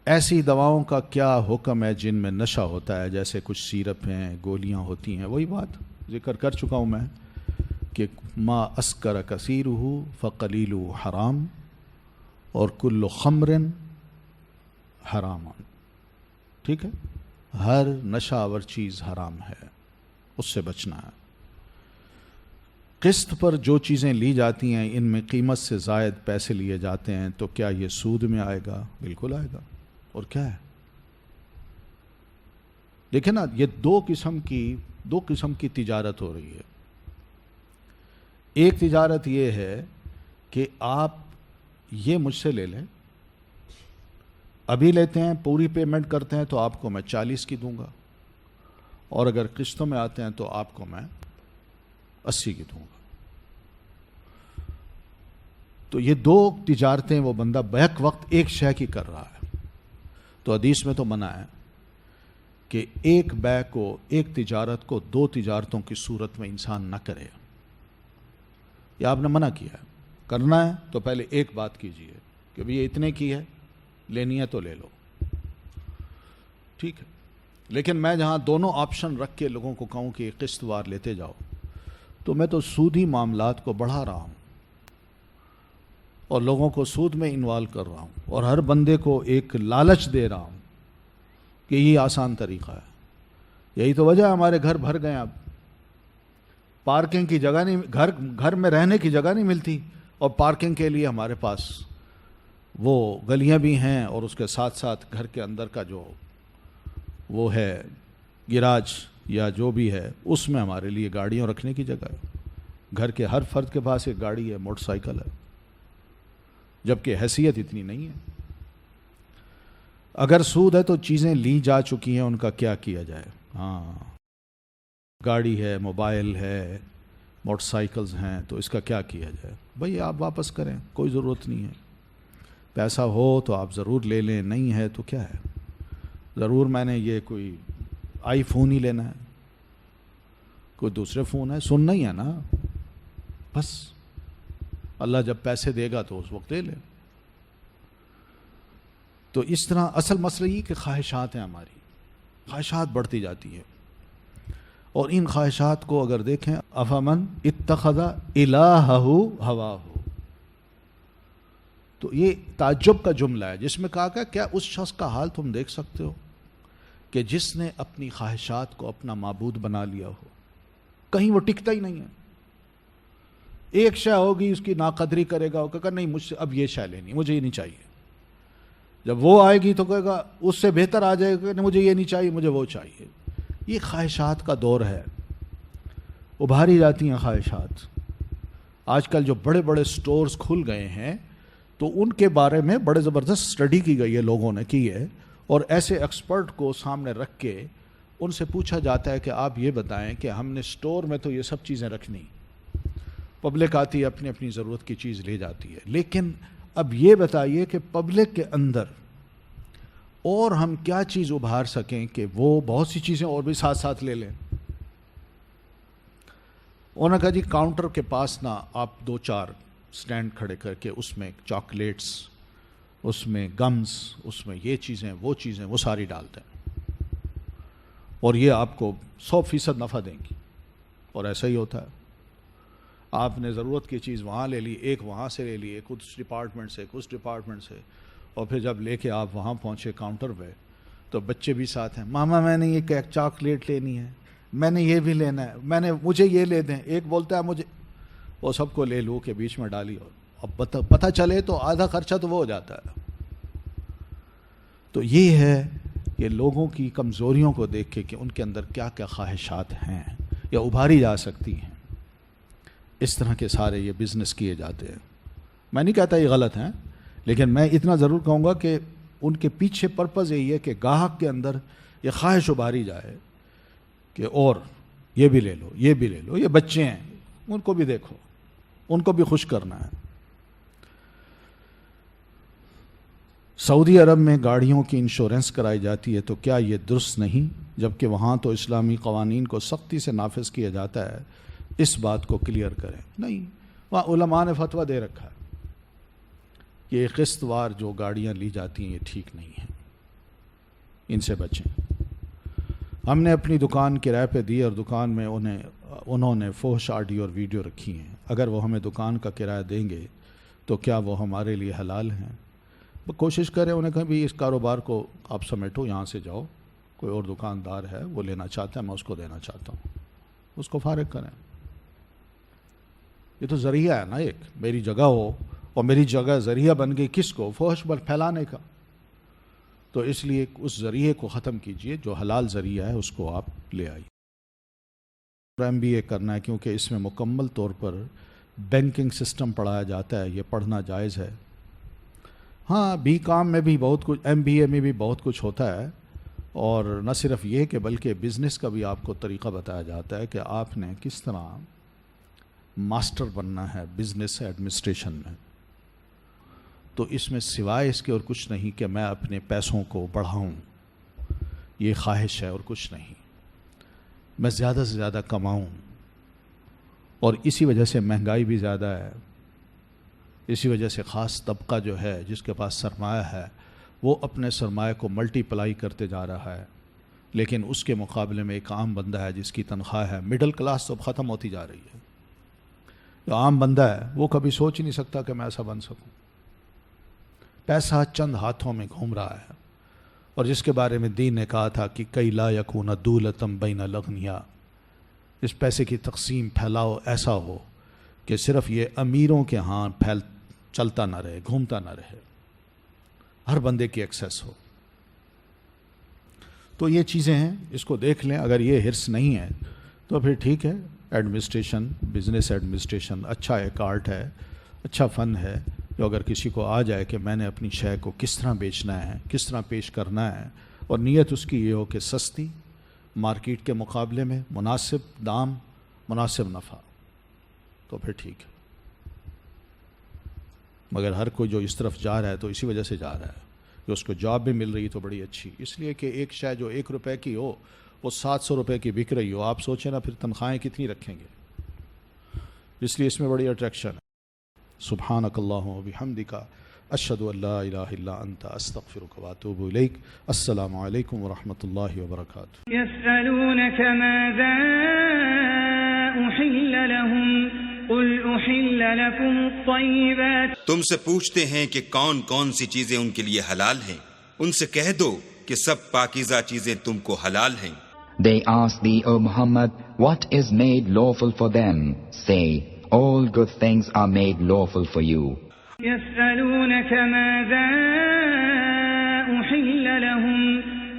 ایسی دواؤں کا کیا حکم ہے جن میں نشہ ہوتا ہے، جیسے کچھ سیرپ ہیں، گولیاں ہوتی ہیں، وہی بات ذکر کر چکا ہوں میں کہ ما اسکر کثیرہ فقلیلہ حرام، اور کل خمر حرام، ٹھیک ہے، ہر نشہ آور چیز حرام ہے، اس سے بچنا ہے۔ قسط پر جو چیزیں لی جاتی ہیں ان میں قیمت سے زائد پیسے لیے جاتے ہیں، تو کیا یہ سود میں آئے گا؟ بالکل آئے گا۔ اور کیا ہے، دیکھیں نا، یہ دو قسم کی تجارت ہو رہی ہے۔ ایک تجارت یہ ہے کہ آپ یہ مجھ سے لے لیں، ابھی لیتے ہیں، پوری پیمنٹ کرتے ہیں تو آپ کو میں 40 کی دوں گا، اور اگر قسطوں میں آتے ہیں تو آپ کو میں 80 کی دوں گا۔ تو یہ دو تجارتیں وہ بندہ بیک وقت ایک شے کی کر رہا ہے۔ تو حدیث میں تو منع ہے کہ ایک بے کو، ایک تجارت کو دو تجارتوں کی صورت میں انسان نہ کرے۔ یہ آپ نے منع کیا ہے۔ کرنا ہے تو پہلے ایک بات کیجئے کہ بھئی یہ اتنے کی ہے، لینی ہے تو لے لو، ٹھیک ہے۔ لیکن میں جہاں دونوں آپشن رکھ کے لوگوں کو کہوں کہ قسط وار لیتے جاؤ، تو میں تو سودی معاملات کو بڑھا رہا ہوں اور لوگوں کو سود میں انوالو کر رہا ہوں، اور ہر بندے کو ایک لالچ دے رہا ہوں کہ یہ آسان طریقہ ہے۔ یہی تو وجہ ہے ہمارے گھر بھر گئے، اب پارکنگ کی جگہ نہیں، گھر میں رہنے کی جگہ نہیں ملتی، اور پارکنگ کے لیے ہمارے پاس وہ گلیاں بھی ہیں، اور اس کے ساتھ ساتھ گھر کے اندر کا جو وہ ہے گراج یا جو بھی ہے، اس میں ہمارے لیے گاڑیاں رکھنے کی جگہ ہے۔ گھر کے ہر فرد کے پاس ایک گاڑی ہے، موٹر سائیکل ہے، جبکہ حیثیت اتنی نہیں ہے۔ اگر سود ہے تو چیزیں لی جا چکی ہیں، ان کا کیا کیا جائے؟ ہاں، گاڑی ہے، موبائل ہے، موٹر سائیکلز ہیں، تو اس کا کیا کیا جائے؟ بھئی آپ واپس کریں، کوئی ضرورت نہیں ہے۔ پیسہ ہو تو آپ ضرور لے لیں، نہیں ہے تو کیا ہے؟ ضرور میں نے یہ کوئی آئی فون ہی لینا ہے، کوئی دوسرے فون ہے، سننا ہی ہے نا، بس اللہ جب پیسے دے گا تو اس وقت لے لے۔ تو اس طرح اصل مسئلہ یہ کہ خواہشات ہیں، ہماری خواہشات بڑھتی جاتی ہیں، اور ان خواہشات کو اگر دیکھیں، افمن اتخذ الہہ ہواہ، تو یہ تعجب کا جملہ ہے جس میں کہا کہ کیا اس شخص کا حال تم دیکھ سکتے ہو کہ جس نے اپنی خواہشات کو اپنا معبود بنا لیا ہو، کہیں وہ ٹکتا ہی نہیں ہے۔ ایک شے ہوگی، اس کی ناقدری کرے گا، وہ کہے گا نہیں مجھ سے اب یہ شے لینی، مجھے یہ نہیں چاہیے۔ جب وہ آئے گی تو کہے گا اس سے بہتر آ جائے گا کہ مجھے یہ نہیں چاہیے، مجھے وہ چاہیے۔ یہ خواہشات کا دور ہے، ابھاری جاتی ہیں خواہشات۔ آج کل جو بڑے بڑے سٹورز کھل گئے ہیں، تو ان کے بارے میں بڑے زبردست اسٹڈی کی گئی ہے، لوگوں نے کی ہے، اور ایسے ایکسپرٹ کو سامنے رکھ کے ان سے پوچھا جاتا ہے کہ آپ یہ بتائیں کہ ہم نے سٹور میں تو یہ سب چیزیں رکھنی، پبلک آتی ہے اپنی اپنی ضرورت کی چیز لے جاتی ہے، لیکن اب یہ بتائیے کہ پبلک کے اندر اور ہم کیا چیز ابھار سکیں کہ وہ بہت سی چیزیں اور بھی ساتھ ساتھ لے لیں۔ انہوں نے کہا جی کاؤنٹر کے پاس نا آپ 2-4 سٹینڈ کھڑے کر کے اس میں چاکلیٹس، اس میں گمز، اس میں یہ چیزیں وہ چیزیں وہ ساری ڈالتے ہیں، اور یہ آپ کو 100% نفع دیں گی۔ اور ایسا ہی ہوتا ہے، آپ نے ضرورت کی چیز وہاں لے لی، ایک وہاں سے لے لی، ایک اس ڈپارٹمنٹ سے، ایک اس ڈپارٹمنٹ سے، اور پھر جب لے کے آپ وہاں پہنچے کاؤنٹر پہ تو بچے بھی ساتھ ہیں، ماما میں نے یہ چاکلیٹ لینی ہے، میں نے یہ بھی لینا ہے، مجھے یہ لے دیں، ایک بولتا ہے مجھے، وہ سب کو لے لو کے بیچ میں ڈالی، اور اب پتہ چلے تو آدھا خرچہ تو وہ ہو جاتا ہے۔ تو یہ ہے کہ لوگوں کی کمزوریوں کو دیکھ کے کہ ان کے اندر کیا کیا خواہشات ہیں یا ابھاری جا سکتی ہیں، اس طرح کے سارے یہ بزنس کیے جاتے ہیں۔ میں نہیں کہتا یہ غلط ہیں، لیکن میں اتنا ضرور کہوں گا کہ ان کے پیچھے پرپز یہی ہے کہ گاہک کے اندر یہ خواہش ابھاری جائے کہ اور یہ بھی لے لو، یہ بھی لے لو، یہ بچے ہیں ان کو بھی دیکھو، ان کو بھی خوش کرنا ہے۔ سعودی عرب میں گاڑیوں کی انشورنس کرائی جاتی ہے، تو کیا یہ درست نہیں؟ جبکہ وہاں تو اسلامی قوانین کو سختی سے نافذ کیا جاتا ہے، اس بات کو کلیئر کریں۔ نہیں، وہاں علماء نے فتویٰ دے رکھا ہے کہ یہ قسط وار جو گاڑیاں لی جاتی ہیں یہ ٹھیک نہیں ہیں، ان سے بچیں۔ ہم نے اپنی دکان کرائے پہ دی اور دکان میں انہیں انہوں نے فحش آڈیو اور ویڈیو رکھی ہیں، اگر وہ ہمیں دکان کا کرایہ دیں گے تو کیا وہ ہمارے لیے حلال ہیں؟ کوشش کریں انہیں کہیں بھی اس کاروبار کو آپ سمیٹو، یہاں سے جاؤ، کوئی اور دکاندار ہے وہ لینا چاہتا ہے، میں اس کو دینا چاہتا ہوں، اس کو فارغ کریں۔ یہ تو ذریعہ ہے نا، ایک میری جگہ ہو اور میری جگہ ذریعہ بن گئی کس کو؟ فحش پر پھیلانے کا۔ تو اس لیے اس ذریعے کو ختم کیجئے، جو حلال ذریعہ ہے اس کو آپ لے آئیے۔ MBA کرنا ہے کیونکہ اس میں مکمل طور پر بینکنگ سسٹم پڑھایا جاتا ہے، یہ پڑھنا جائز ہے۔ ہاں BCom میں بھی بہت کچھ، MBA میں بھی بہت کچھ ہوتا ہے، اور نہ صرف یہ کہ بلکہ بزنس کا بھی آپ کو طریقہ بتایا جاتا ہے کہ آپ نے کس طرح ماسٹر بننا ہے بزنس ایڈمنسٹریشن میں۔ تو اس میں سوائے اس کے اور کچھ نہیں کہ میں اپنے پیسوں کو بڑھاؤں، یہ خواہش ہے اور کچھ نہیں، میں زیادہ سے زیادہ کماؤں، اور اسی وجہ سے مہنگائی بھی زیادہ ہے، اسی وجہ سے خاص طبقہ جو ہے جس کے پاس سرمایہ ہے وہ اپنے سرمایہ کو ملٹی پلائی کرتے جا رہا ہے، لیکن اس کے مقابلے میں ایک عام بندہ ہے جس کی تنخواہ ہے، مڈل کلاس تو ختم ہوتی جا رہی ہے، جو عام بندہ ہے وہ کبھی سوچ ہی نہیں سکتا کہ میں ایسا بن سکوں، پیسہ چند ہاتھوں میں گھوم رہا ہے، اور جس کے بارے میں دین نے کہا تھا کہ کئی لا یکون دولتم بین الاغنیاء، اس پیسے کی تقسیم پھیلاؤ ایسا ہو کہ صرف یہ امیروں کے ہاں چلتا نہ رہے، گھومتا نہ رہے، ہر بندے کی ایکسیس ہو۔ تو یہ چیزیں ہیں، اس کو دیکھ لیں، اگر یہ حرص نہیں ہے تو پھر ٹھیک ہے، ایڈمنسٹریشن، بزنس ایڈمنسٹریشن اچھا ایک آرٹ ہے، اچھا فن ہے، جو اگر کسی کو آ جائے کہ میں نے اپنی شے کو کس طرح بیچنا ہے، کس طرح پیش کرنا ہے، اور نیت اس کی یہ ہو کہ سستی، مارکیٹ کے مقابلے میں مناسب دام، مناسب نفع، تو پھر ٹھیک ہے۔ مگر ہر کوئی جو اس طرف جا رہا ہے تو اسی وجہ سے جا رہا ہے کہ اس کو جاب بھی مل رہی تو بڑی اچھی، اس لیے کہ ایک شے جو 1 روپے کی ہو وہ 700 روپے کی بک رہی ہو، آپ سوچیں نا پھر تنخواہیں کتنی رکھیں گے، اس لیے اس میں بڑی اٹریکشن ہے۔ سبحانک اللہم و بحمدک، اشہد ان لا الہ الا انت، استغفرک و اتوب الیک۔ السلام علیکم ورحمۃ اللہ وبرکاتہ۔ يسألونك ماذا أحل لهم قل أحل لكم الطيبات تم سے پوچھتے ہیں کہ کون کون سی چیزیں ان کے لیے حلال ہیں، ان سے کہہ دو کہ سب پاکیزہ چیزیں تم کو حلال ہیں۔ They ask thee, O Muhammad, what is made lawful for them? Say, all good things are made lawful for you. يسألونك ماذا أحل لهم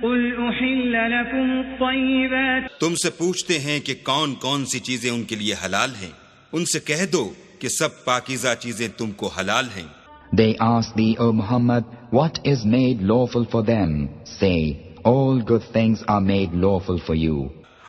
قل أحل لكم الطيبات تم سے پوچھتے ہیں کہ کون کون سی چیزیں ان کے لیے حلال ہیں، ان سے کہہ دو کہ سب پاکیزہ چیزیں تم کو حلال ہیں۔ They ask thee, O Muhammad, what is made lawful for them? Say, all good things are made lawful for you.